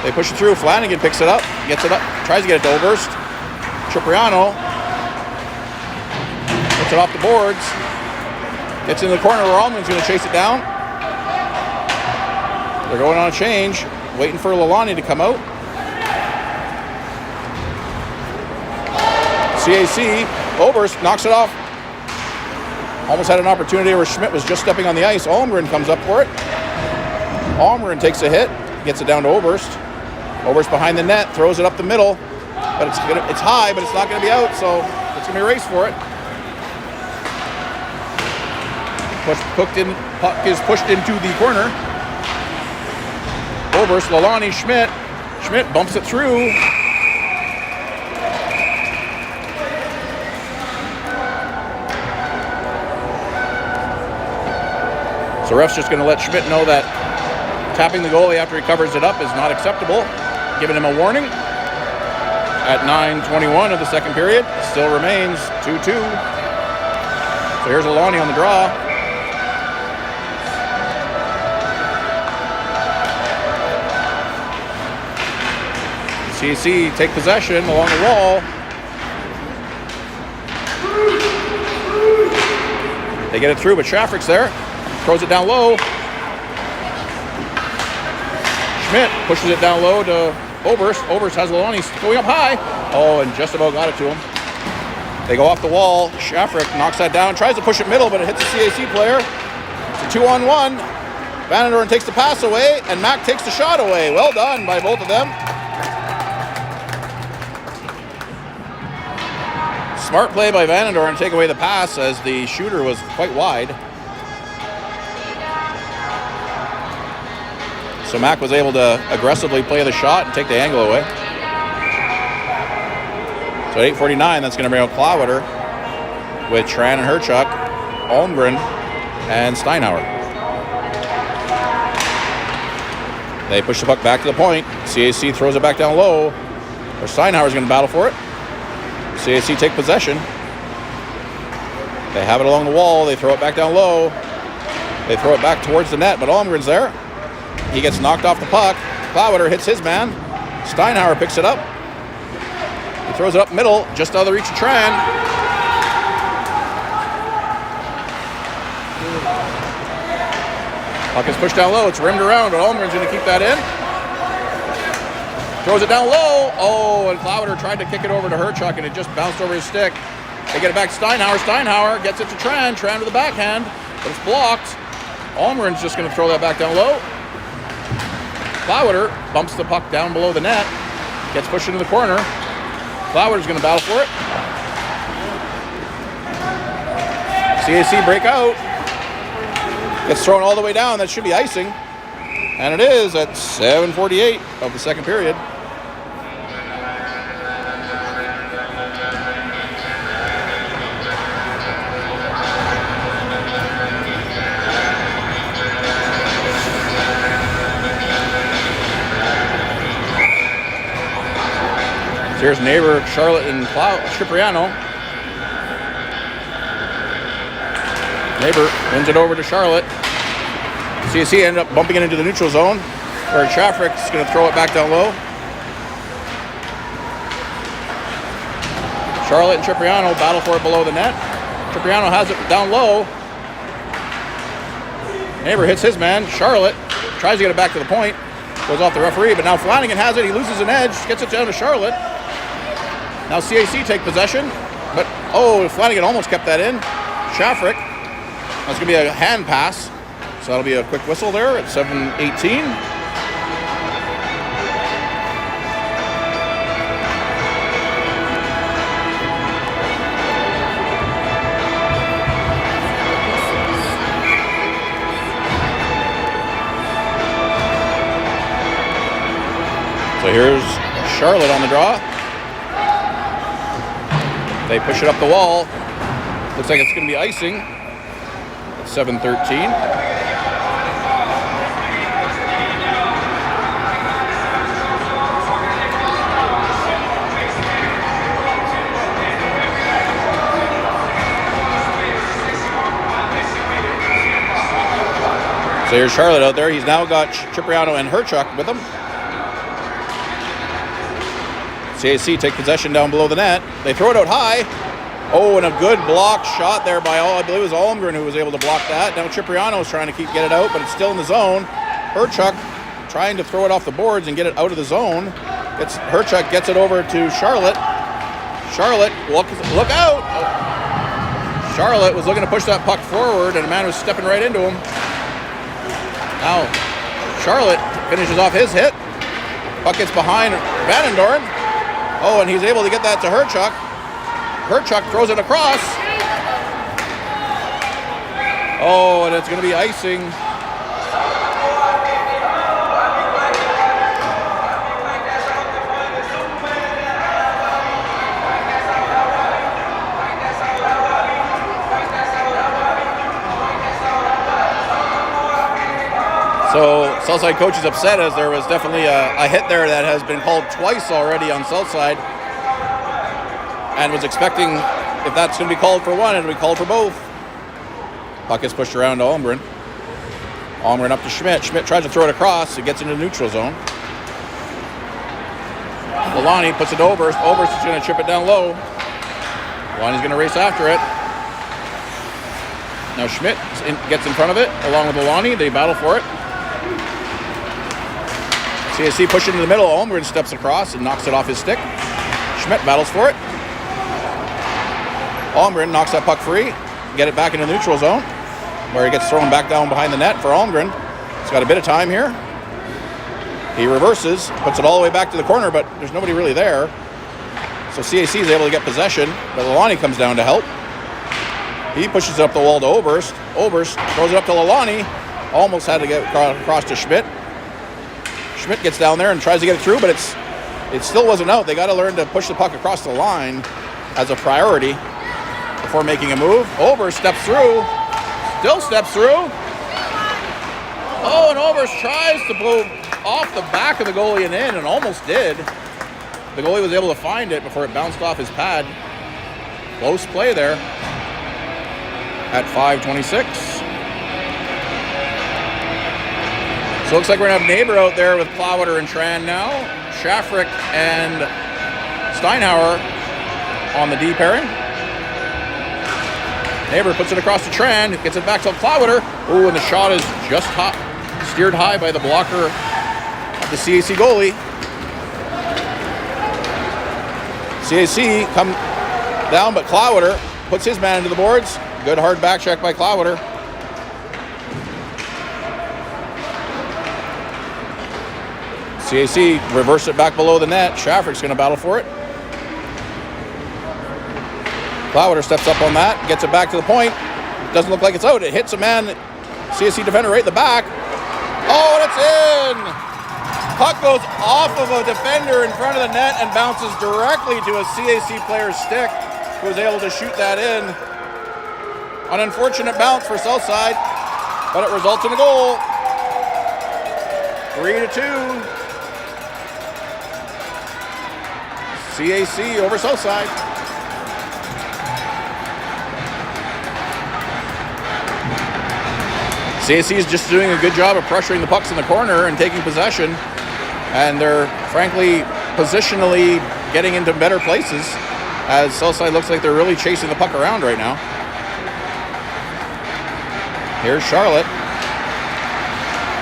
They push it through. Flanagan picks it up, gets it up, tries to get it to Oberst. Cipriano puts it off the boards. Gets in the corner where Holmgren's going to chase it down. They're going on a change, waiting for Lalani to come out. CAC Oberst knocks it off. Almost had an opportunity where Schmidt was just stepping on the ice. Almgren comes up for it. Almgren takes a hit, gets it down to Oberst. Oberst behind the net, throws it up the middle, but it's high, but it's not going to be out, so it's going to be a race for it. Puck is pushed into the corner. Oberst, Lalani, Schmidt. Schmidt bumps it through. So ref's just going to let Schmidt know that tapping the goalie after he covers it up is not acceptable, giving him a warning. At 9:21 of the second period, still remains 2-2. So here's Lalani on the draw. CAC take possession along the wall. They get it through, but Shafrick's there. Throws it down low. Schmidt pushes it down low to Oberst. Oberst has Lalani going up high. Oh, and just about got it to him. They go off the wall. Shafrick knocks that down, tries to push it middle, but it hits the CAC player. It's a 2-on-1. Van Doren takes the pass away, and Mac takes the shot away. Well done by both of them. Smart play by Van Doren to take away the pass as the shooter was quite wide. So Mac was able to aggressively play the shot and take the angle away. So at 8:49, that's going to bring out Klawiter with Tran and Herchuk, Almgren, and Steinhauer. They push the puck back to the point. CAC throws it back down low. Or Steinhauer's going to battle for it. CAC take possession. They have it along the wall. They throw it back down low. They throw it back towards the net, but Almgren's there. He gets knocked off the puck. Klawiter hits his man. Steinhauer picks it up. He throws it up middle, just out of the reach of Tran. Puck is pushed down low. It's rimmed around, but Almgren's going to keep that in. Throws it down low. Oh, and Klawiter tried to kick it over to Herchuk, and it just bounced over his stick. They get it back to Steinhauer. Steinhauer gets it to Tran. Tran to the backhand, but it's blocked. Almgren's just going to throw that back down low. Klawiter bumps the puck down below the net, gets pushed into the corner. Klawiter's going to battle for it. CAC break out. Gets thrown all the way down. That should be icing. And it is at 7:48 of the second period. So here's Neighbor, Charlotte, and Cipriano. Neighbor wins it over to Charlotte. CAC ended up bumping it into the neutral zone, where Shafrick's going to throw it back down low. Charlotte and Cipriano battle for it below the net. Cipriano has it down low. Neighbor hits his man. Charlotte tries to get it back to the point. Goes off the referee, but now Flanagan has it. He loses an edge, gets it down to Charlotte. Now CAC take possession, but Flanagan almost kept that in. Shafrick, that's going to be a hand pass, so that'll be a quick whistle there at 7:18. So here's Charlotte on the draw. They push it up the wall. Looks like it's going to be icing at 7:13. So here's Charlotte out there. He's now got Cipriano and Herchuk with him. CAC take possession down below the net. They throw it out high. Oh, and a good block shot there by I believe it was Almgren who was able to block that. Now Cipriano's trying to get it out, but it's still in the zone. Herchuk trying to throw it off the boards and get it out of the zone. Herchuk gets it over to Charlotte. Charlotte, look out! Charlotte was looking to push that puck forward, and a man was stepping right into him. Now, Charlotte finishes off his hit. Puck gets behind Vanendorn. Oh, and he's able to get that to Herchuk. Herchuk throws it across. Oh, and it's going to be icing. So Southside coach is upset, as there was definitely a hit there that has been called twice already on Southside, and was expecting, if that's going to be called for one, it'll be called for both. Puck is pushed around to Holmgren. Holmgren up to Schmidt. Schmidt tries to throw it across. It gets into the neutral zone. Lalani puts it to Oberst. Oberst is going to chip it down low. Lalani's going to race after it. Now Schmidt gets in front of it along with Lalani. They battle for it. CAC pushing in the middle. Holmgren steps across and knocks it off his stick. Schmidt battles for it. Holmgren knocks that puck free. Get it back into the neutral zone, where he gets thrown back down behind the net for Holmgren. He's got a bit of time here. He reverses, puts it all the way back to the corner, but there's nobody really there. So CAC is able to get possession, but Lalani comes down to help. He pushes it up the wall to Oberst. Oberst throws it up to Lalani. Almost had to get across to Schmidt. Schmidt gets down there and tries to get it through, but it still wasn't out. They got to learn to push the puck across the line as a priority before making a move. Oberst steps through. Still steps through. Oh, and Oberst tries to blow off the back of the goalie and in, and almost did. The goalie was able to find it before it bounced off his pad. Close play there at 5:26. So it looks like we're going to have Neighbor out there with Plowiter and Tran now. Shafrick and Steinhauer on the D pairing. Neighbor puts it across to Tran, gets it back to Plowiter. Oh, and the shot is just steered high by the blocker of the CAC goalie. CAC come down, but Plowiter puts his man into the boards. Good hard back check by Plowiter. CAC reverse it back below the net. Shafrick's going to battle for it. Plowiter steps up on that, gets it back to the point. Doesn't look like it's out. It hits a man, CAC defender right in the back. Oh, and it's in! Puck goes off of a defender in front of the net and bounces directly to a CAC player's stick, who was able to shoot that in. An unfortunate bounce for Southside, but it results in a goal. 3-2. CAC over Southside. CAC is just doing a good job of pressuring the pucks in the corner and taking possession, and they're frankly positionally getting into better places, as Southside looks like they're really chasing the puck around right now. Here's Charlotte.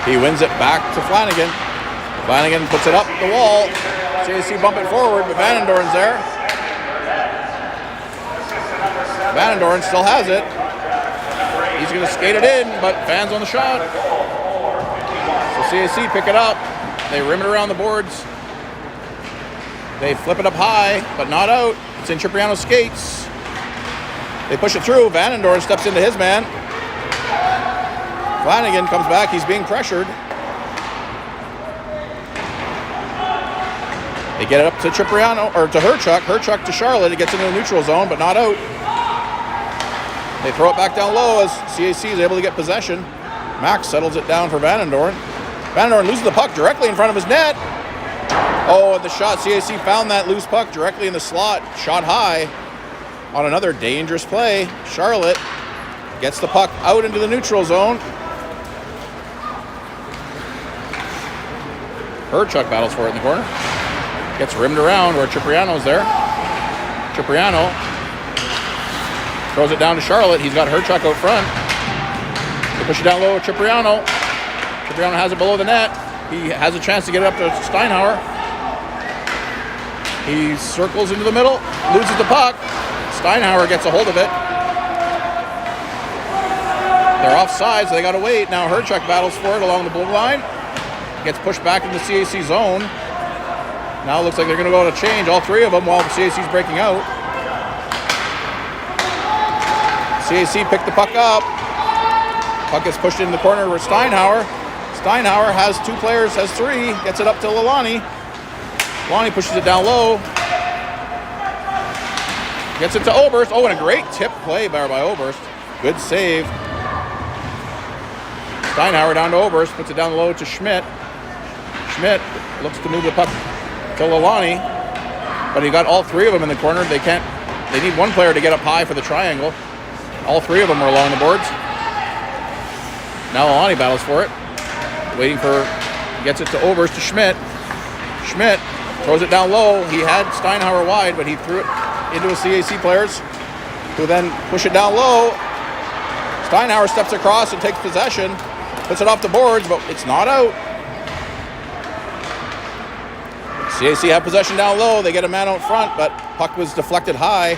He wins it back to Flanagan. Flanagan puts it up the wall. CAC bump it forward, but Vanendorn's there. Vanendorn still has it. He's going to skate it in, but fans on the shot. So CAC pick it up. They rim it around the boards. They flip it up high, but not out. It's in Cipriano's skates. They push it through. Vanendorn steps into his man. Flanagan comes back. He's being pressured. They get it up to Cipriano, or to Herchuk. Herchuk to Charlotte. It gets into the neutral zone, but not out. They throw it back down low as CAC is able to get possession. Max settles it down for Vanendorn. Vanendorn loses the puck directly in front of his net. Oh, and the shot. CAC found that loose puck directly in the slot. Shot high on another dangerous play. Charlotte gets the puck out into the neutral zone. Herchuk battles for it in the corner. Gets rimmed around where Cipriano's there. Cipriano throws it down to Charlotte. He's got Herchuk out front. They push it down low with Cipriano. Cipriano has it below the net. He has a chance to get it up to Steinhauer. He circles into the middle, loses the puck. Steinhauer gets a hold of it. They're offside, so they got to wait. Now Herchuk battles for it along the blue line. Gets pushed back into the CAC zone. Now it looks like they're going to go to change, all three of them, while the CAC's breaking out. CAC picked the puck up. Puck gets pushed into the corner with Steinhauer. Steinhauer has two players, has three. Gets it up to Lalani. Lalani pushes it down low. Gets it to Oberst. Oh, and a great tip play by Oberst. Good save. Steinhauer down to Oberst. Puts it down low to Schmidt. Schmidt looks to move the puck to Lalani. But he got all three of them in the corner. They need one player to get up high for the triangle. All three of them are along the boards. Now Lalani battles for it. Gets it to Oberst to Schmidt. Schmidt throws it down low. He had Steinhauer wide, but he threw it into his CAC players, who then push it down low. Steinhauer steps across and takes possession, puts it off the boards, but it's not out. CAC have possession down low. They get a man out front, but puck was deflected high.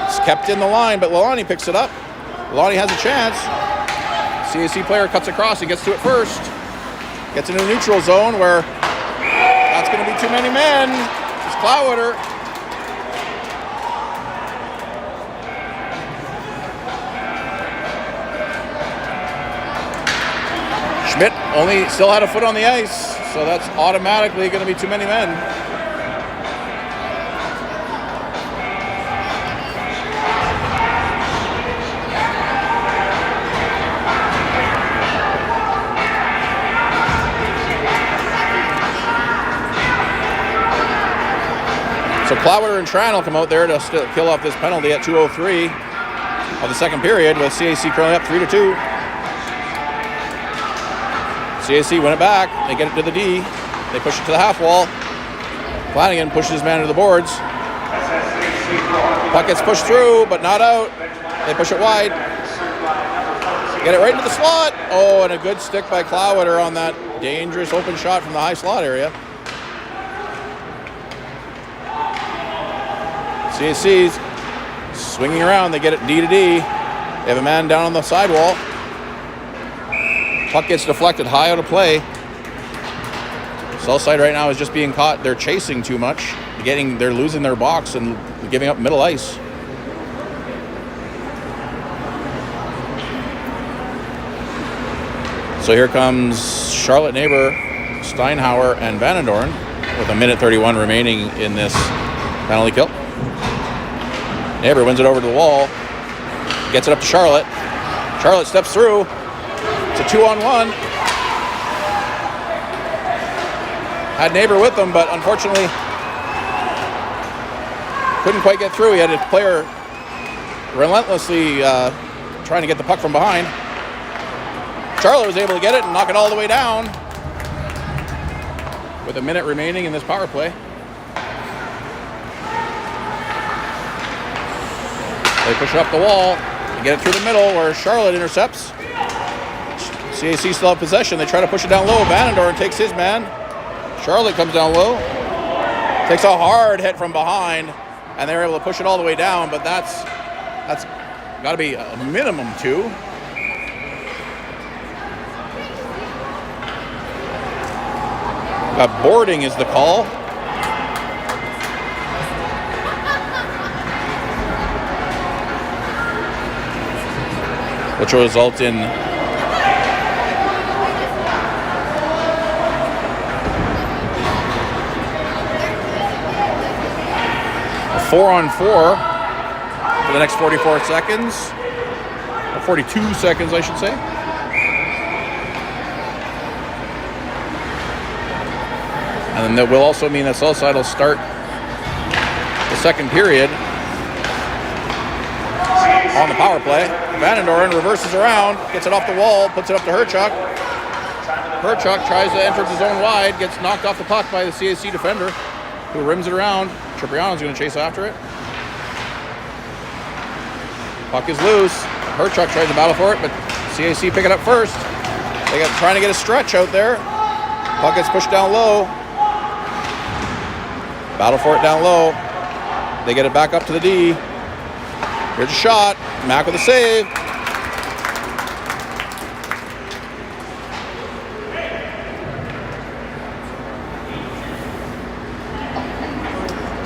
It's kept in the line, but Lalani picks it up. Lalani has a chance. CAC player cuts across and gets to it first. Gets into the neutral zone where that's going to be too many men. It's Cloudwater. Schmidt still had a foot on the ice, so that's automatically going to be too many men. So Cloudwater and Tran will come out there to kill off this penalty at 2:03 of the second period, with CAC currently up 3-2. CAC win it back. They get it to the D. They push it to the half wall. Flanagan pushes his man to the boards. Puck gets pushed through, but not out. They push it wide. Get it right into the slot. Oh, and a good stick by Cloudwater on that dangerous open shot from the high slot area. CAC's swinging around. They get it D to D. They have a man down on the sidewall. Puck gets deflected high out of play. Southside right now is just being caught. They're chasing too much. They're losing their box and giving up middle ice. So here comes Charlotte Neighbor, Steinhauer, and Vanendorn with 1:31 remaining in this penalty kill. Neighbor wins it over to the wall. Gets it up to Charlotte. Charlotte steps through. It's a 2-on-1. Had Neighbor with them, but unfortunately couldn't quite get through. He had a player relentlessly trying to get the puck from behind. Charlotte was able to get it and knock it all the way down with a minute remaining in this power play. They push it up the wall and get it through the middle where Charlotte intercepts. CAC still have possession. They try to push it down low. Vanendorn takes his man. Charlotte comes down low. Takes a hard hit from behind, and they're able to push it all the way down, but that's got to be a minimum 2. Boarding is the call. Which will result in a 4-on-4 for the next 44 seconds. Or 42 seconds, I should say. And that will also mean that Southside will start the second period on the power play. Vanendorn reverses around, gets it off the wall, puts it up to Herchuk. Herchuk tries to enter the zone wide, gets knocked off the puck by the CAC defender, who rims it around. Cipriano's going to chase after it. Puck is loose. Herchuk tries to battle for it, but CAC pick it up first. Trying to get a stretch out there. Puck gets pushed down low. Battle for it down low. They get it back up to the D. Here's a shot. Mac with a save.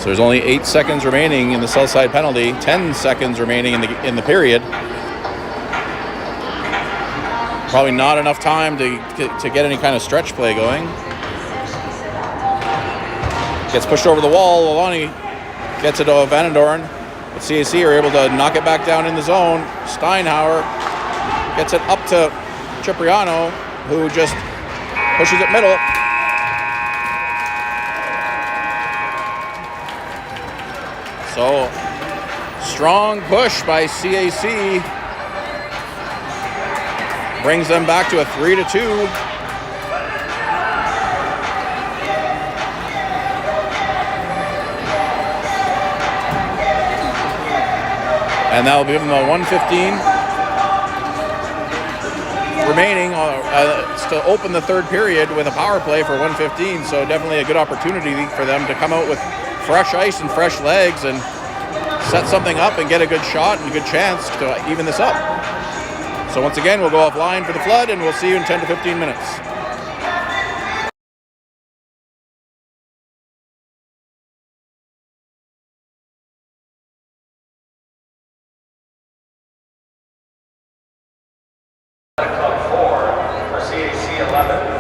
So there's only 8 seconds remaining in the south side penalty. 10 seconds remaining in the period. Probably not enough time to get any kind of stretch play going. Gets pushed over the wall. Lalani gets it to Vanendorn. But CAC are able to knock it back down in the zone. Steinhauer gets it up to Cipriano, who just pushes it middle. So, strong push by CAC brings them back to a 3-2. And that'll give them a 1:15 remaining to open the third period with a power play for 1:15. So definitely a good opportunity for them to come out with fresh ice and fresh legs and set something up and get a good shot and a good chance to even this up. So once again, we'll go offline for the flood, and we'll see you in 10 to 15 minutes. Club 4 for CAC 11.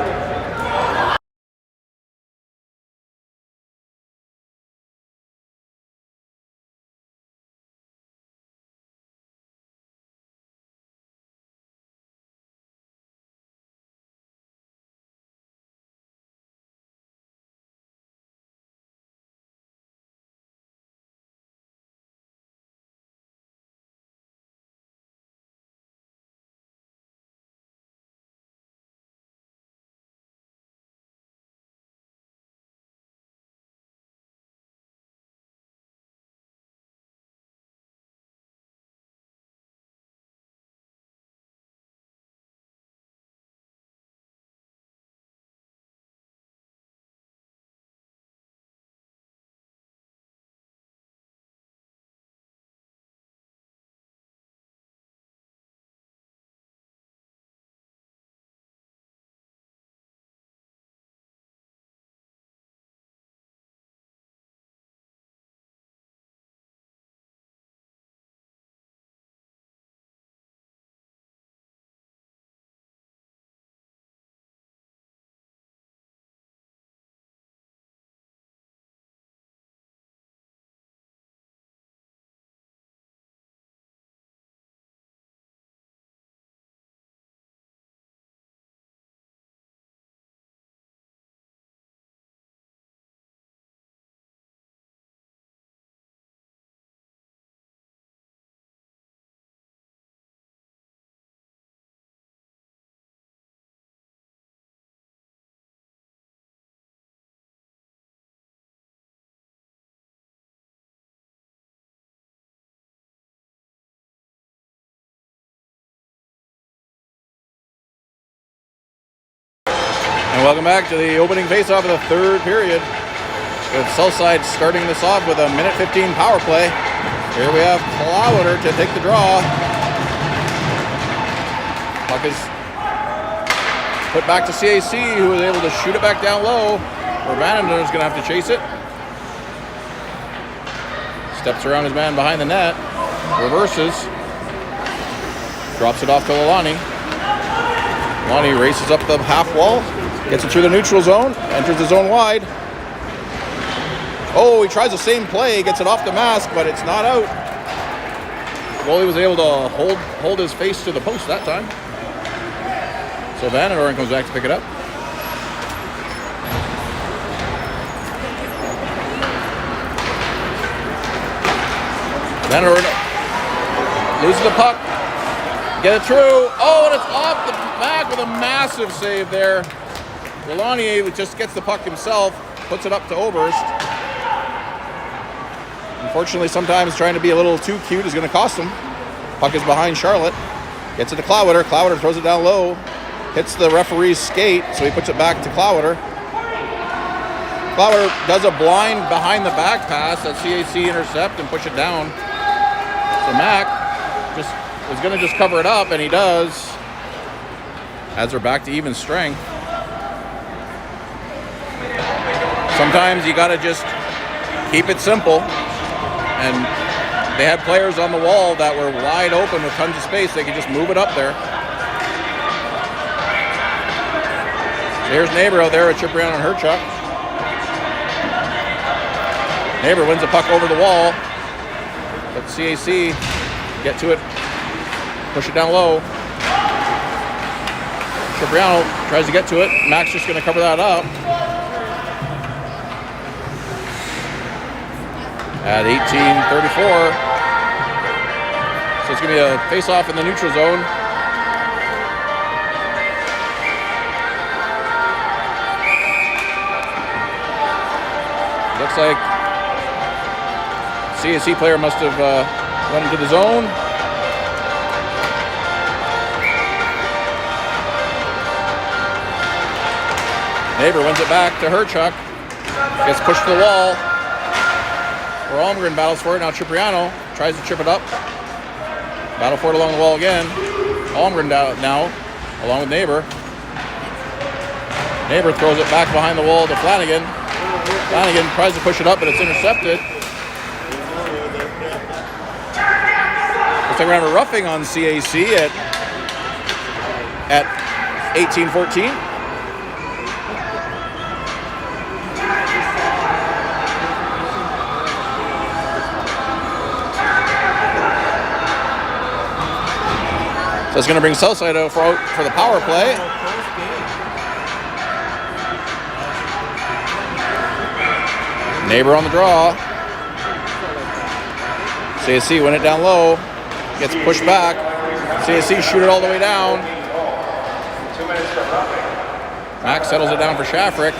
And welcome back to the opening faceoff of the third period. With Southside starting this off with a 1:15 power play. Here we have Clowder to take the draw. Puck is put back to CAC, who was able to shoot it back down low. Where Vanendorn is going to have to chase it. Steps around his man behind the net. Reverses. Drops it off to Lalani. Lalani races up the half wall. Gets it through the neutral zone. Enters the zone wide. Oh, he tries the same play. Gets it off the mask, but it's not out. Goalie was able to hold his face to the post that time. So Vanendorn comes back to pick it up. Vanendorn loses the puck. Get it through. Oh, and it's off the back with a massive save there. Lalani just gets the puck himself, puts it up to Oberst. Unfortunately, sometimes trying to be a little too cute is going to cost him. Puck is behind Charlotte. Gets it to Clowder. Clowder throws it down low. Hits the referee's skate, so he puts it back to Clowder. Flower does a blind behind the back pass that CAC intercept and push it down. So Mac just is going to just cover it up, and he does. As they're back to even strength. Sometimes you got to just keep it simple. And they had players on the wall that were wide open with tons of space. They could just move it up there. There's Neighbor out there with Cipriano and Herchuk. Neighbor wins the puck over the wall. But CAC get to it, push it down low. Cipriano tries to get to it. Mac's just going to cover that up. At 18:34. So it's going to be a face-off in the neutral zone. Looks like CAC player must have went into the zone. Neighbor wins it back to Herchuk. Gets pushed to the wall. Where Almgren battles for it. Now Cipriano tries to chip it up. Battle for it along the wall again. Almgren down now, along with Neighbor. Neighbor throws it back behind the wall to Flanagan. Flanagan tries to push it up, but it's intercepted. Looks like we're having a roughing on CAC at 18:14. So it's going to bring Southside out for the power play. Neighbor on the draw. CAC win it down low. Gets pushed back. CAC shoot it all the way down. 2 minutes for roughing. Max settles it down for Shafrick.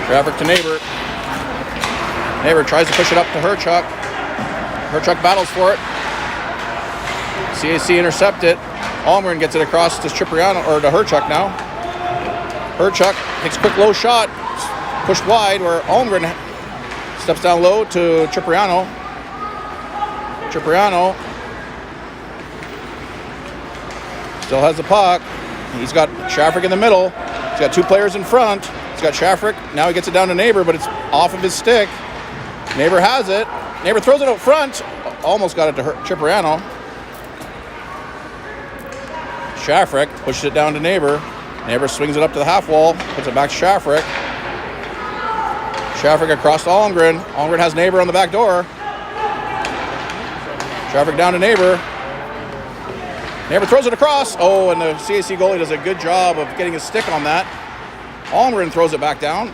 Shafrick to Neighbor. Neighbor tries to push it up to Herchuk. Herchuk battles for it. CAC intercept it. Almgren gets it across to Cipriano, or to Herchuk now. Herchuk takes a quick low shot. Pushed wide where Almgren steps down low to Cipriano. Cipriano still has the puck. He's got Shafrick in the middle. He's got two players in front. He's got Shafrick. Now he gets it down to Neighbor, but it's off of his stick. Neighbor has it. Neighbor throws it out front. Almost got it to Cipriano. Shafrick pushes it down to Neighbor. Neighbor swings it up to the half wall. Puts it back to Shafrick. Shafrick across to Almgren. Almgren has Neighbor on the back door. Shafrick down to Neighbor. Neighbor throws it across. Oh, and the CAC goalie does a good job of getting his stick on that. Almgren throws it back down.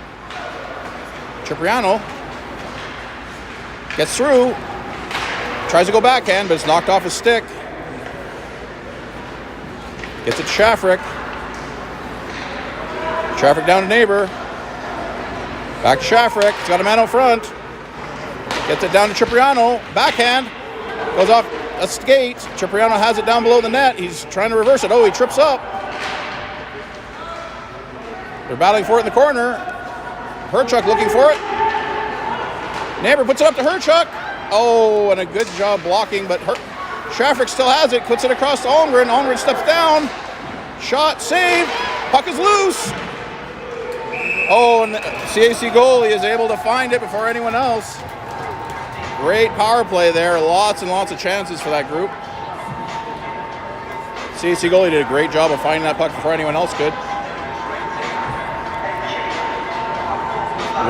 Cipriano gets through. Tries to go backhand, but it's knocked off his stick. Gets it to Shafrick. Shafrick down to Neighbor. Back to Shafrick. He's got a man out front. Gets it down to Cipriano. Backhand. Goes off a skate. Cipriano has it down below the net. He's trying to reverse it. Oh, he trips up. They're battling for it in the corner. Herchuk looking for it. Neighbor puts it up to Herchuk. Oh, and a good job blocking, but Shafrick still has it. Puts it across to Almgren. Almgren steps down. Shot, save. Puck is loose. Oh, and the CAC goalie is able to find it before anyone else. Great power play there. Lots and lots of chances for that group. CAC goalie did a great job of finding that puck before anyone else could.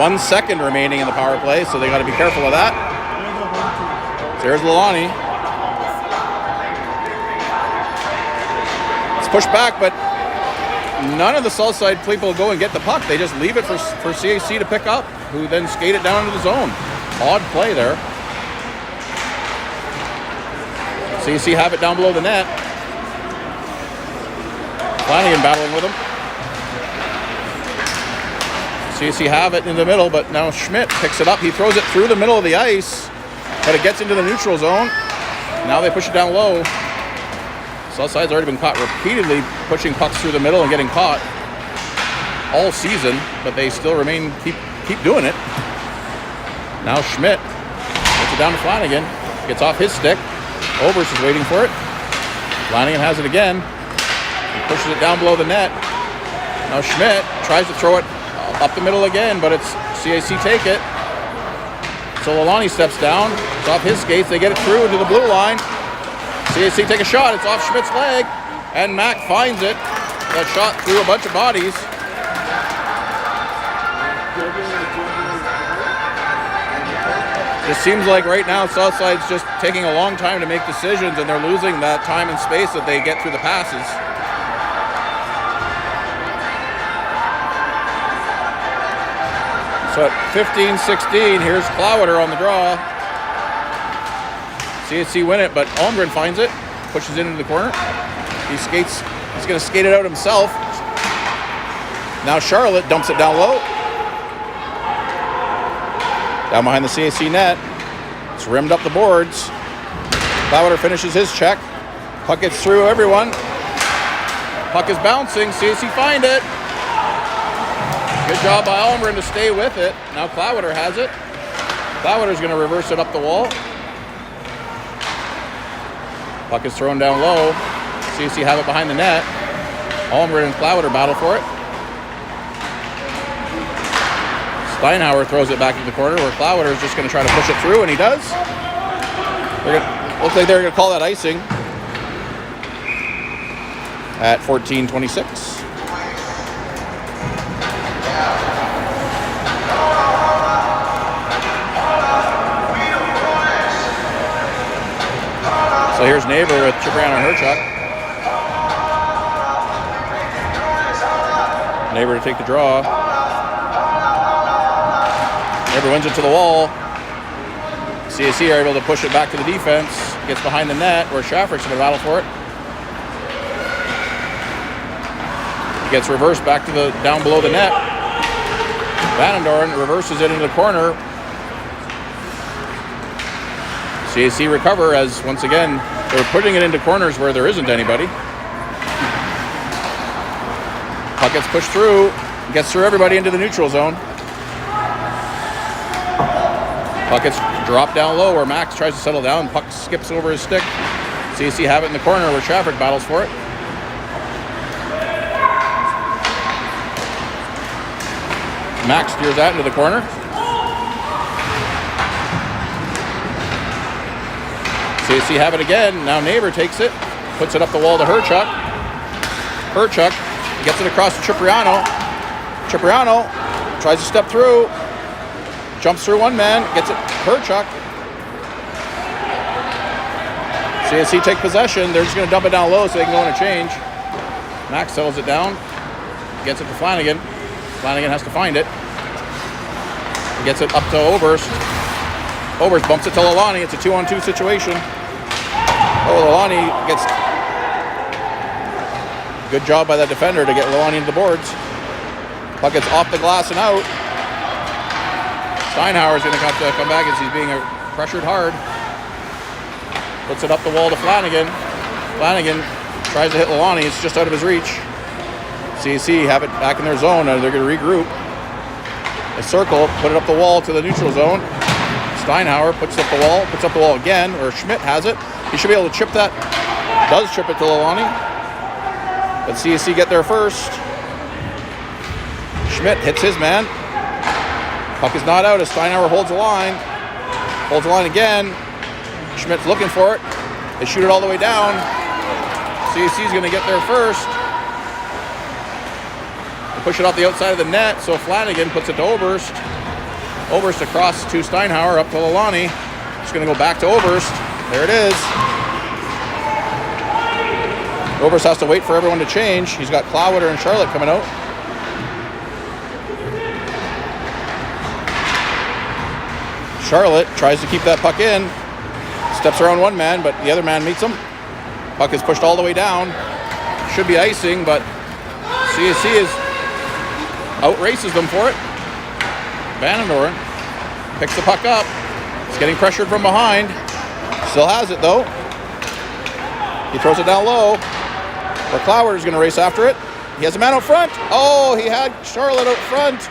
1 second remaining in the power play, so they got to be careful of that. There's Lalani. It's pushed back, but none of the south side people go and get the puck. They just leave it for CAC to pick up, who then skate it down into the zone. Odd play there. CAC have it down below the net. Flanagan battling with him. CAC have it in the middle, but now Schmidt picks it up. He throws it through the middle of the ice, but it gets into the neutral zone. Now they push it down low. Southside's already been caught repeatedly pushing pucks through the middle and getting caught all season, but they still keep doing it. Now Schmidt gets it down to Flanagan, gets off his stick. Oberst is waiting for it. Flanagan has it again. He pushes it down below the net. Now Schmidt tries to throw it up the middle again, but it's CAC take it. So Lalani steps down. It's off his skates. They get it through into the blue line. CAC take a shot. It's off Schmidt's leg, and Mac finds it. That shot through a bunch of bodies. It seems like right now Southside's just taking a long time to make decisions, and they're losing that time and space that they get through the passes. So at 15-16, here's Clowater on the draw. CAC win it, but Holmgren finds it, pushes it into the corner. He's going to skate it out himself. Now Charlotte dumps it down low. Down behind the CAC net. It's rimmed up the boards. Clowater finishes his check. Puck gets through everyone. Puck is bouncing. CAC find it. Good job by Holmgren to stay with it. Now Clowater has it. Clowater's going to reverse it up the wall. Puck is thrown down low. CAC have it behind the net. Holmgren and Clowater battle for it. Steinhauer throws it back to the corner where Clowater is just going to try to push it through, and he does. Looks like they're going to call that icing at 14-26. So here's Neighbor with Cipriano and Herchuk. Neighbor to take the draw. Neighbor wins it to the wall. CAC are able to push it back to the defense. Gets behind the net where Shaffrick's going to battle for it. Gets reversed back to the down below the net. Vanendorn reverses it into the corner. CAC recover as, once again, they're putting it into corners where there isn't anybody. Puck gets pushed through, gets through everybody into the neutral zone. Puck gets dropped down low where Max tries to settle down. Puck skips over his stick. CAC have it in the corner where Shaffrick battles for it. Max steers that into the corner. CAC have it again. Now Neighbor takes it, puts it up the wall to Herchuk. Herchuk gets it across to Cipriano. Cipriano tries to step through. Jumps through one man, gets it, Herchuk. CAC take possession. They're just going to dump it down low so they can go in a change. Max settles it down, gets it to Flanagan. Flanagan has to find it. He gets it up to Oberst. Oberst bumps it to Lalani. It's a 2-on-2 situation. Oh, Lalani gets... Good job by that defender to get Lalani into the boards. Puck gets off the glass and out. Steinhauer is going to have to come back as he's being pressured hard. Puts it up the wall to Flanagan. Flanagan tries to hit Lalani. It's just out of his reach. CAC have it back in their zone, and they're going to regroup. They circle, put it up the wall to the neutral zone. Steinhauer puts up the wall again, or Schmidt has it. He should be able to chip that. Does chip it to Lalani. But CAC get there first. Schmidt hits his man. Puck is not out as Steinhauer holds the line. Holds the line again. Schmidt's looking for it. They shoot it all the way down. CAC is going to get there first. They push it off the outside of the net, so Flanagan puts it to Oberst. Oberst across to Steinhauer, up to Lalani. It's going to go back to Oberst. There it is. Oberst has to wait for everyone to change. He's got Clowater and Charlotte coming out. Charlotte tries to keep that puck in. Steps around one man, but the other man meets him. Puck is pushed all the way down. Should be icing, but CAC outraces them for it. Vanendorn picks the puck up. He's getting pressured from behind. Still has it, though. He throws it down low. Where Clower's going to race after it. He has a man out front. Oh, he had Charlotte out front,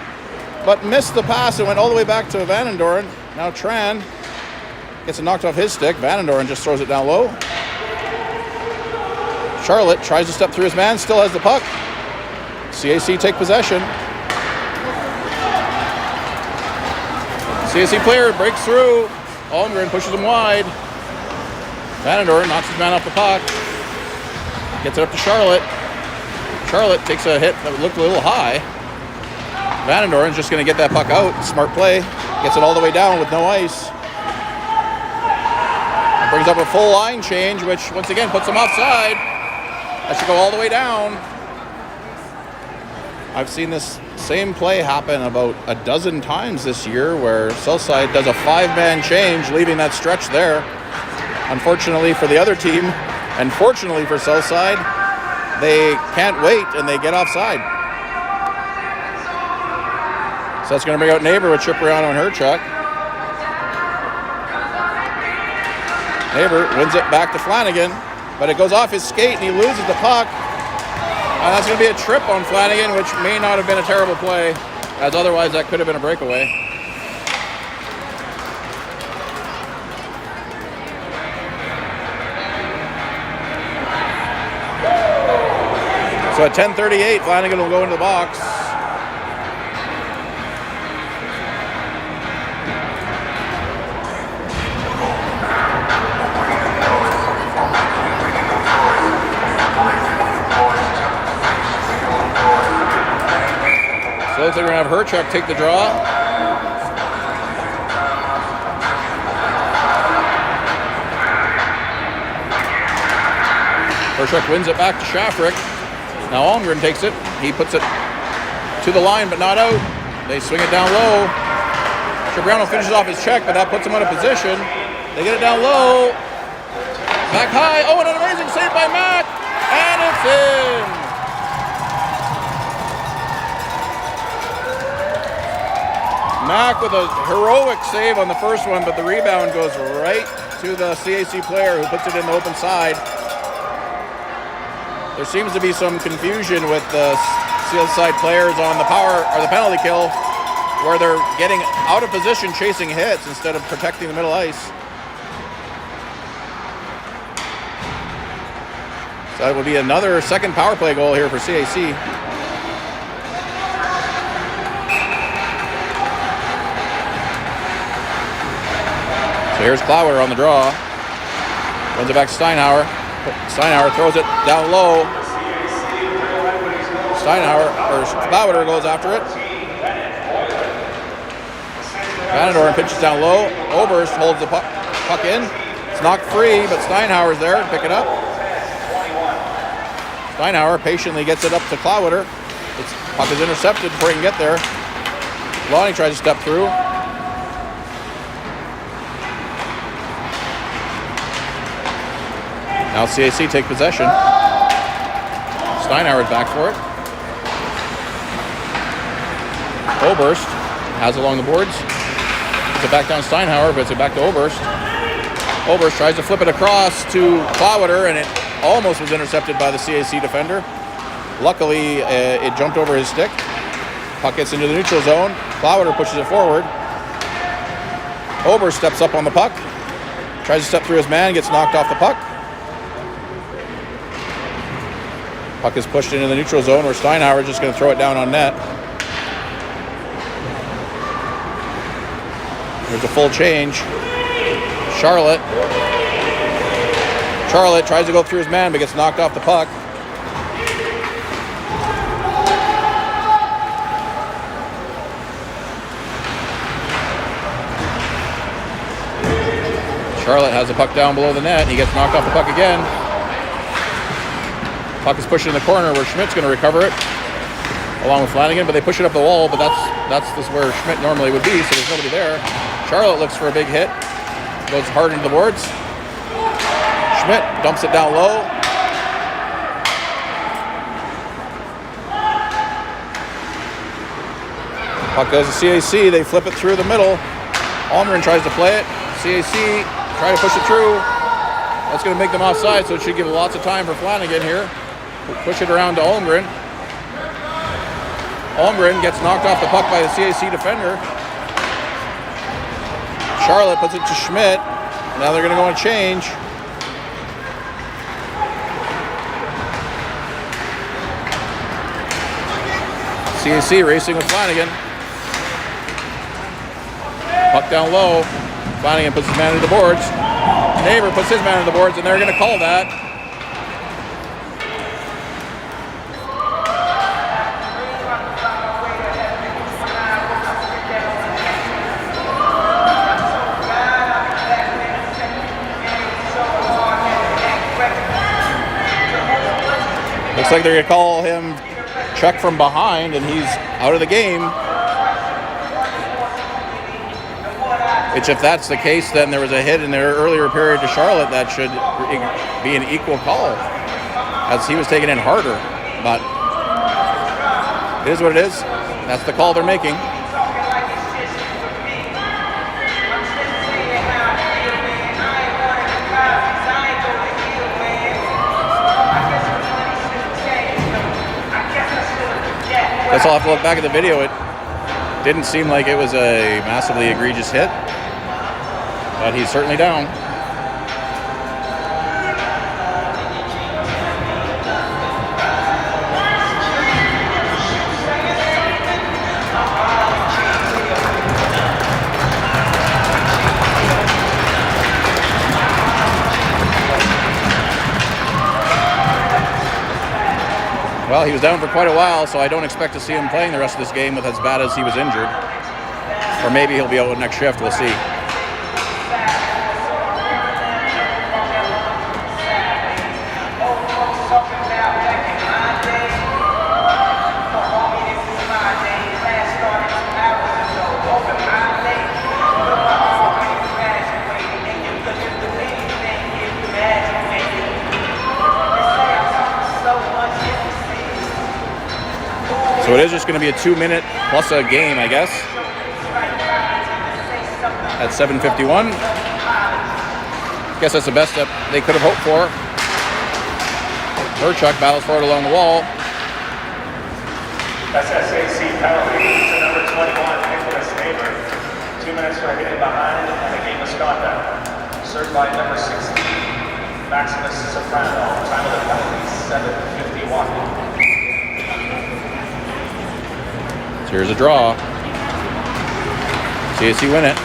but missed the pass and went all the way back to Vanendoren. Now Tran gets it knocked off his stick. Vanendoren just throws it down low. Charlotte tries to step through his man, still has the puck. CAC take possession. CAC player breaks through. Holmgren pushes him wide. Vanendoren knocks his man off the puck. Gets it up to Charlotte. Charlotte takes a hit that looked a little high. Vanendoren's just going to get that puck out. Smart play. Gets it all the way down with no ice. Brings up a full line change, which once again puts him offside. That should go all the way down. I've seen this same play happen about a dozen times this year where Southside does a 5-man change, leaving that stretch there. Unfortunately for the other team, and fortunately for Southside, they can't wait and they get offside. So that's going to bring out Neighbor with Cipriano and Herchuk. Neighbor wins it back to Flanagan, but it goes off his skate and he loses the puck. And that's going to be a trip on Flanagan, which may not have been a terrible play, as otherwise that could have been a breakaway. So at 10:38, Flanagan will go into the box. So looks like we're going to have Herchuk take the draw. Herchuk wins it back to Shafrick. Now Holmgren takes it. He puts it to the line, but not out. They swing it down low. Cipriano finishes off his check, but that puts him out of position. They get it down low. Back high. Oh, and an amazing save by Mac. And it's in. Mac with a heroic save on the first one, but the rebound goes right to the CAC player who puts it in the open side. There seems to be some confusion with the Southside players on the power or the penalty kill, where they're getting out of position chasing hits instead of protecting the middle ice. So that would be another second power play goal here for CAC. So here's Clower on the draw. Runs it back to Steinhauer. Steinhauer throws it down low. Clower goes after it. Vanendoren pitches down low. Oberst holds the puck in. It's knocked free, but Steinhauer's there to pick it up. Steinhauer patiently gets it up to Clower. Puck is intercepted before he can get there. Lonnie tries to step through. Now CAC take possession. Steinhauer's back for it. Oberst has along the boards. It's it back down Steinhauer, but it's it back to Oberst. Oberst tries to flip it across to Clower, and it almost was intercepted by the CAC defender. Luckily, it jumped over his stick. Puck gets into the neutral zone. Clower pushes it forward. Oberst steps up on the puck. Tries to step through his man, gets knocked off the puck. Puck is pushed into the neutral zone where Steinhauer is just going to throw it down on net. There's a full change. Charlotte tries to go through his man but gets knocked off the puck. Charlotte has the puck down below the net. He gets knocked off the puck again. Puck is pushed in the corner where Schmidt's going to recover it, along with Flanagan, but they push it up the wall, but that's where Schmidt normally would be, so there's nobody there. Charlotte looks for a big hit, goes hard into the boards. Schmidt dumps it down low. Puck goes to CAC, they flip it through the middle. Holmgren tries to play it. CAC try to push it through. That's going to make them offside, so it should give lots of time for Flanagan here. Push it around to Holmgren. Holmgren gets knocked off the puck by the CAC defender. Charlotte puts it to Schmidt. Now they're going to go and change. CAC racing with Flanagan. Puck down low. Flanagan puts his man into the boards. Neighbor puts his man into the boards, and they're going to call that. Looks like they're going to call him check from behind, and he's out of the game. Which, if that's the case, then there was a hit in their earlier period to Charlotte that should be an equal call, as he was taken in harder. But it is what it is. That's the call they're making. Guess I'll have to look back at the video. It didn't seem like it was a massively egregious hit, but he's certainly down. Well, he was down for quite a while, so I don't expect to see him playing the rest of this game with as bad as he was injured. Or maybe he'll be out next shift, we'll see. So it is just going to be a 2-minute plus a game, I guess. At 7:51. Guess that's the best that they could have hoped for. Herchuk battles for it along the wall. SSAC penalty to number 21, Nicholas Neighbor. 2 minutes for hitting behind and a game misconduct. Served by number 16, Maximus Soprano. Time of the penalty, 7:51. Here's a draw. CAC win it.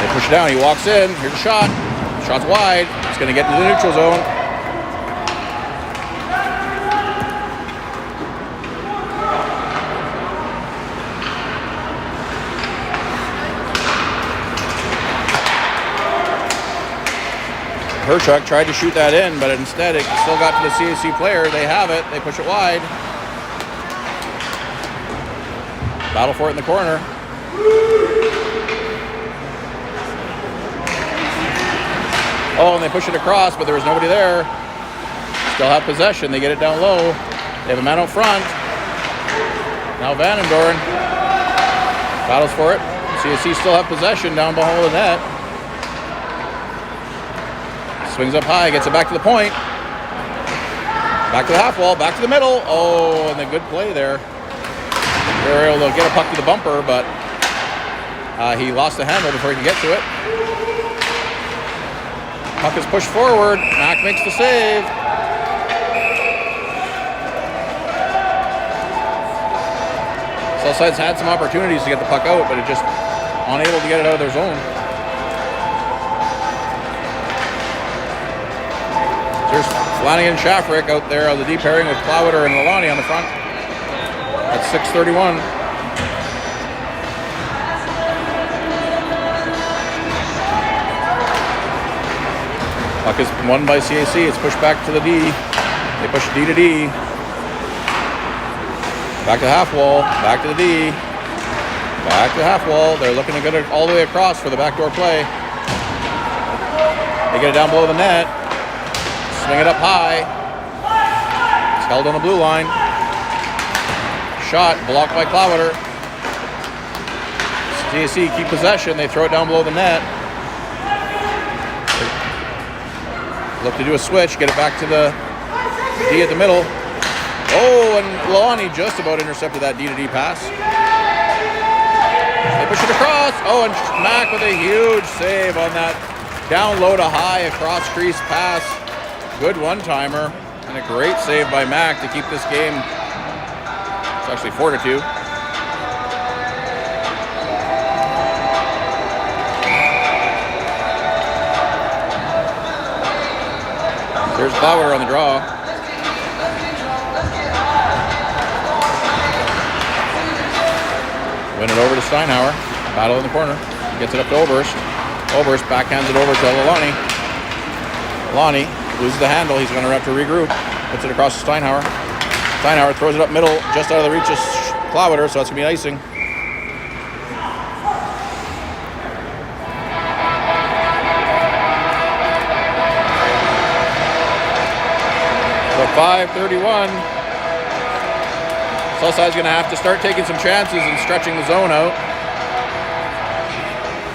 They push it down. He walks in. Here's a shot. Shot's wide. It's going to get into the neutral zone. Herchuk tried to shoot that in, but instead it still got to the CAC player. They have it. They push it wide. Battle for it in the corner. Oh, and they push it across, but there was nobody there. Still have possession. They get it down low. They have a man out front. Now Vanendorn battles for it. CAC still have possession down below the net. Swings up high, gets it back to the point. Back to the half wall, back to the middle. Oh, and a good play there. They were able to get a puck to the bumper, but he lost the handle before he could get to it. Puck is pushed forward. Mac makes the save. Southside's had some opportunities to get the puck out, but it just unable to get it out of their zone. There's Flanagan and Shafrick out there on the deep pairing with Plowiter and Lalani on the front. That's 6:31. Puck is won by CAC. It's pushed back to the D. They push D to D. Back to the half wall. Back to the D. Back to the half wall. They're looking to get it all the way across for the backdoor play. They get it down below the net. Swing it up high. It's held on the blue line. Shot blocked by Plowiter. CAC keep possession. They throw it down below the net. Look to do a switch, get it back to the D at the middle. Oh, and Lonnie just about intercepted that D to D pass. They push it across. Oh, and Mac with a huge save on that down low to high across crease pass. Good one-timer and a great save by Mac to keep this game. It's actually 4-2. There's Clower on the draw. Win it over to Steinhauer. Battle in the corner. Gets it up to Oberst. Oberst backhands it over to Lalani. Lalani loses the handle. He's going to have to regroup. Puts it across to Steinhauer. Steinhauer throws it up middle, just out of the reach of Clower, so that's going to be icing. So 5:31. Southside's going to have to start taking some chances and stretching the zone out.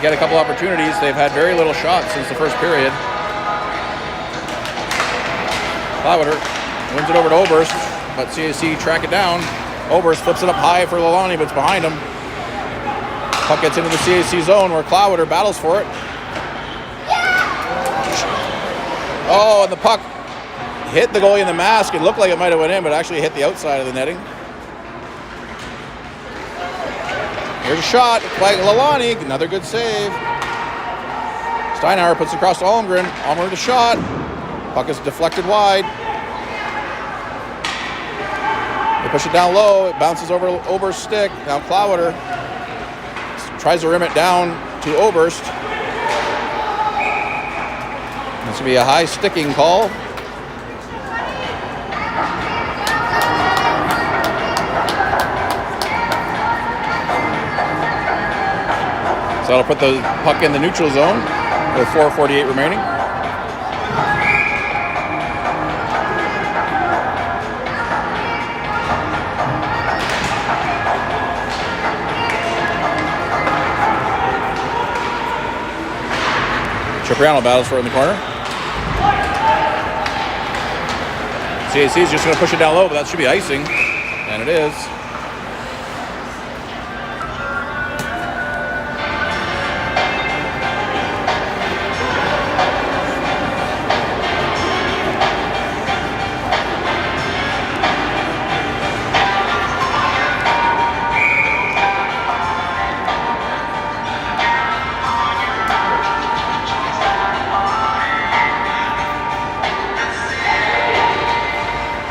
Get a couple opportunities. They've had very little shots since the first period. Clower wins it over to Oberst, but CAC track it down. Oberst flips it up high for Lalani, but it's behind him. Puck gets into the CAC zone where Clower battles for it. Oh, and the puck hit the goalie in the mask. It looked like it might have went in, but actually hit the outside of the netting. Here's a shot by Lalani. Another good save. Steinhauer puts it across to Almgren. Almgren with a shot. Puck is deflected wide. They push it down low. It bounces over Oberst's stick. Now Clower tries to rim it down to Oberst. It's going to be a high sticking call. So that'll put the puck in the neutral zone with 4:48 remaining. Cipriano battles for it in the corner. CAC is just going to push it down low, but that should be icing, and it is.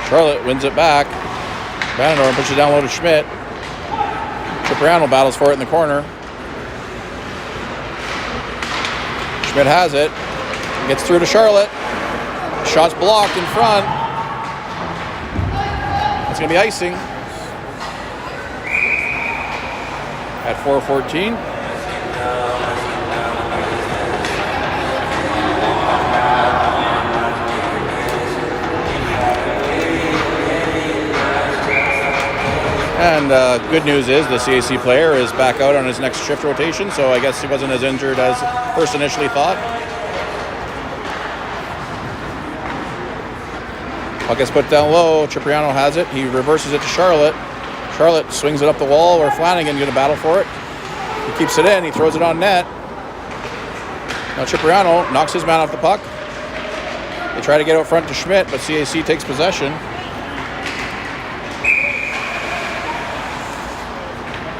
Charlotte wins it back. Vanador pushes it down low to Schmidt. Cipriano battles for it in the corner. Schmidt has it. Gets through to Charlotte. Shot's blocked in front. That's going to be icing. At 4:14. And good news is the CAC player is back out on his next shift rotation, so I guess he wasn't as injured as first initially thought. Puck gets put down low. Cipriano has it. He reverses it to Charlotte. Charlotte swings it up the wall where Flanagan going to battle for it. He keeps it in. He throws it on net. Now Cipriano knocks his man off the puck. They try to get out front to Schmidt, but CAC takes possession.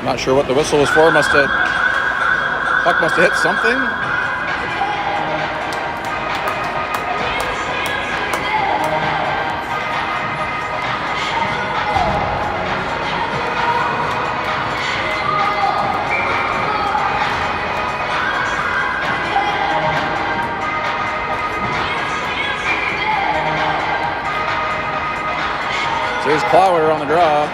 Not sure what the whistle was for. Puck must have hit something. So here's Clower on the draw.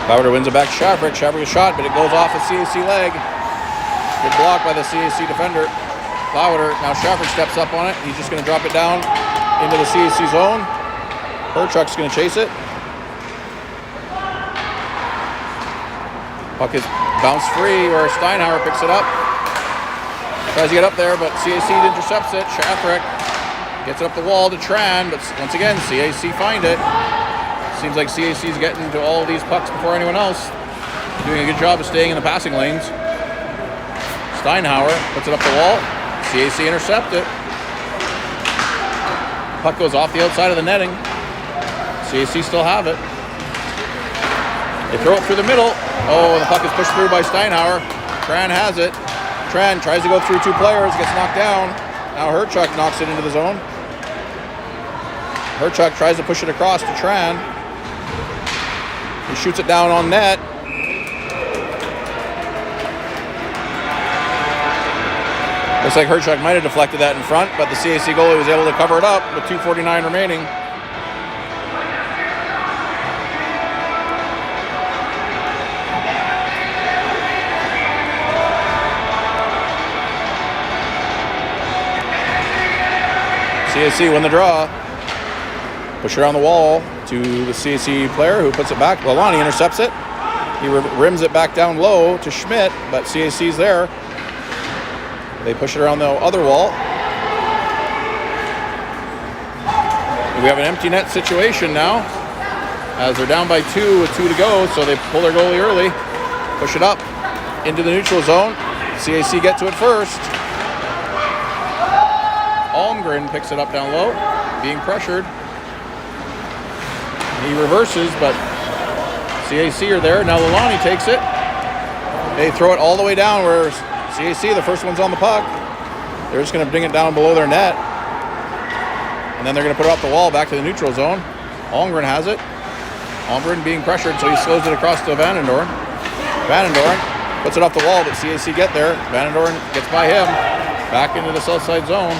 Clower wins it back to Shafrick. Shafrick a shot, but it goes off a CAC leg. Good block by the CAC defender. Louder. Now Shafford steps up on it. He's just going to drop it down into the CAC zone. Herchuk's going to chase it. Puck is bounced free where Steinhauer picks it up. Tries to get up there, but CAC intercepts it. Shaffrick gets it up the wall to Tran, but once again, CAC find it. Seems like CAC is getting to all of these pucks before anyone else. Doing a good job of staying in the passing lanes. Steinhauer puts it up the wall. CAC intercept it. Puck goes off the outside of the netting. CAC still have it. They throw it through the middle. Oh, and the puck is pushed through by Steinhauer. Tran has it. Tran tries to go through two players, gets knocked down. Now Herchuk knocks it into the zone. Herchuk tries to push it across to Tran. He shoots it down on net. Looks like Herchuk might have deflected that in front, but the CAC goalie was able to cover it up with 2:49 remaining. CAC win the draw. Push it on the wall to the CAC player who puts it back. Lalani intercepts it. He rims it back down low to Schmidt, but CAC's there. They push it around the other wall. We have an empty net situation now as they're down by 2 with 2 to go, so they pull their goalie early, push it up into the neutral zone. CAC get to it first. Almgren picks it up down low, being pressured. He reverses, but CAC are there. Now Lalani takes it. They throw it all the way down where CAC, the first one's on the puck. They're just going to bring it down below their net. And then they're going to put it off the wall back to the neutral zone. Almgren has it. Almgren being pressured, so he slows it across to Vandendoorn. Vandendoorn puts it off the wall, but CAC get there. Vandendoorn gets by him, back into the south side zone.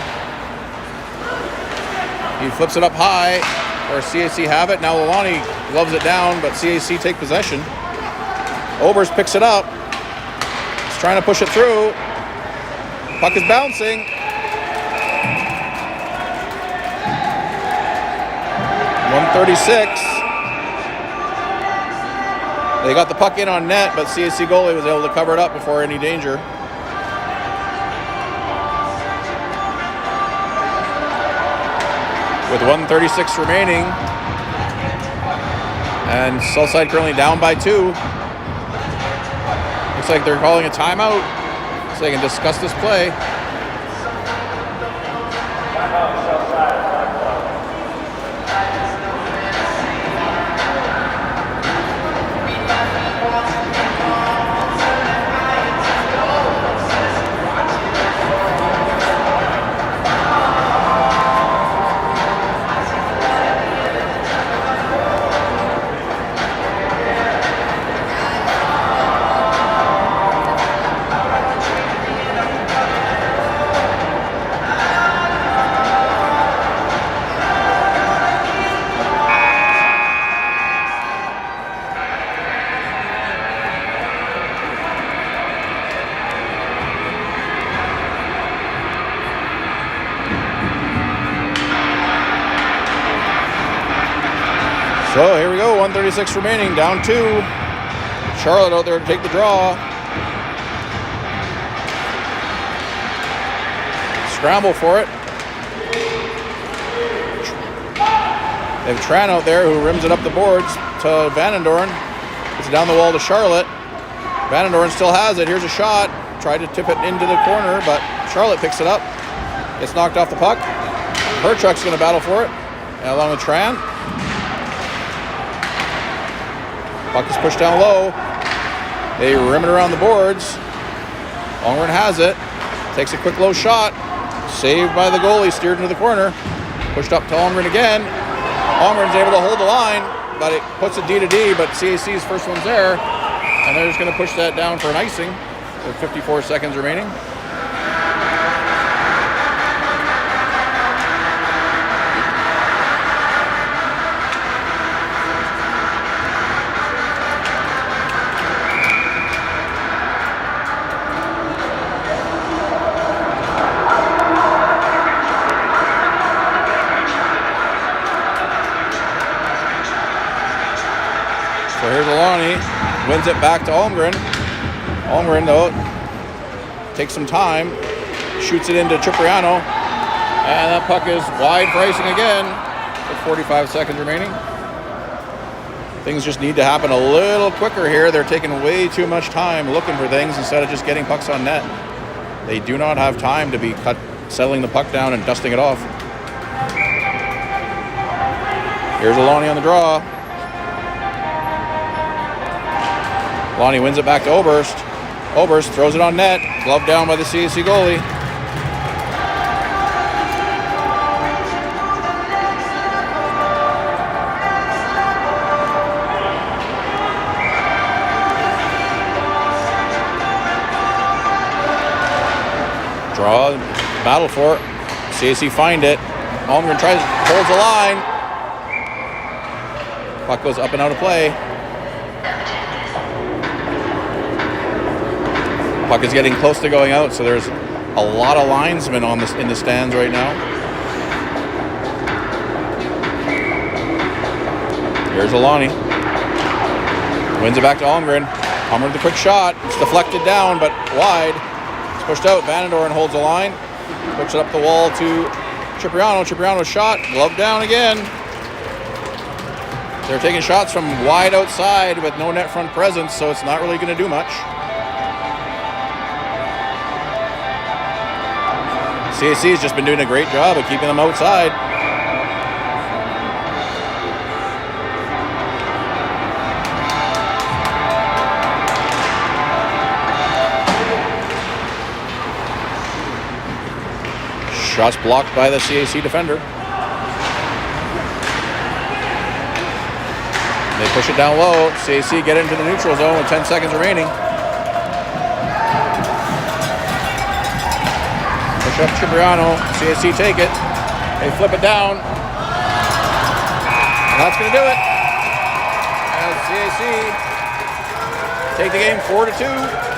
He flips it up high, where CAC have it. Now Lalani gloves it down, but CAC take possession. Oberst picks it up. He's trying to push it through. Puck is bouncing. .136. They got the puck in on net, but CAC goalie was able to cover it up before any danger. With 1:36 remaining, and Southside currently down by 2. Looks like they're calling a timeout so they can discuss this play. So here we go, 1:36 remaining, down 2. Charlotte out there to take the draw. Scramble for it. They have Tran out there who rims it up the boards to Vandendoorn. It's down the wall to Charlotte. Vandendoorn still has it. Here's a shot. Tried to tip it into the corner, but Charlotte picks it up. Gets knocked off the puck. Herchuk's going to battle for it, along with Tran. Puck is pushed down low. They rim it around the boards. Almgren has it. Takes a quick low shot. Saved by the goalie, steered into the corner. Pushed up to Almgren again. Almgren's able to hold the line, but it puts it D to D, but CAC's first one's there. And they're just going to push that down for an icing with 54 seconds remaining. So here's Alani, wins it back to Holmgren. Holmgren, though, takes some time, shoots it into Cipriano, and that puck is wide for icing again with 45 seconds remaining. Things just need to happen a little quicker here. They're taking way too much time looking for things instead of just getting pucks on net. They do not have time to be settling the puck down and dusting it off. Here's Alani on the draw. Alani wins it back to Oberst. Oberst throws it on net. Glove down by the CAC goalie. Draw, battle for it. CAC find it. Holmgren holds the line. Puck goes up and out of play. Puck is getting close to going out, so there's a lot of linesmen in the stands right now. Here's Alani. Wins it back to Holmgren. Holmgren with a quick shot. It's deflected down, but wide. It's pushed out. Vandendoren holds the line. Puts it up the wall to Cipriano. Cipriano's shot. Glove down again. They're taking shots from wide outside with no net front presence, so it's not really going to do much. CAC has just been doing a great job of keeping them outside. Shots blocked by the CAC defender. They push it down low. CAC get into the neutral zone with 10 seconds remaining. Push up Cipriano. CAC take it. They flip it down. And that's going to do it. As CAC take the game 4-2.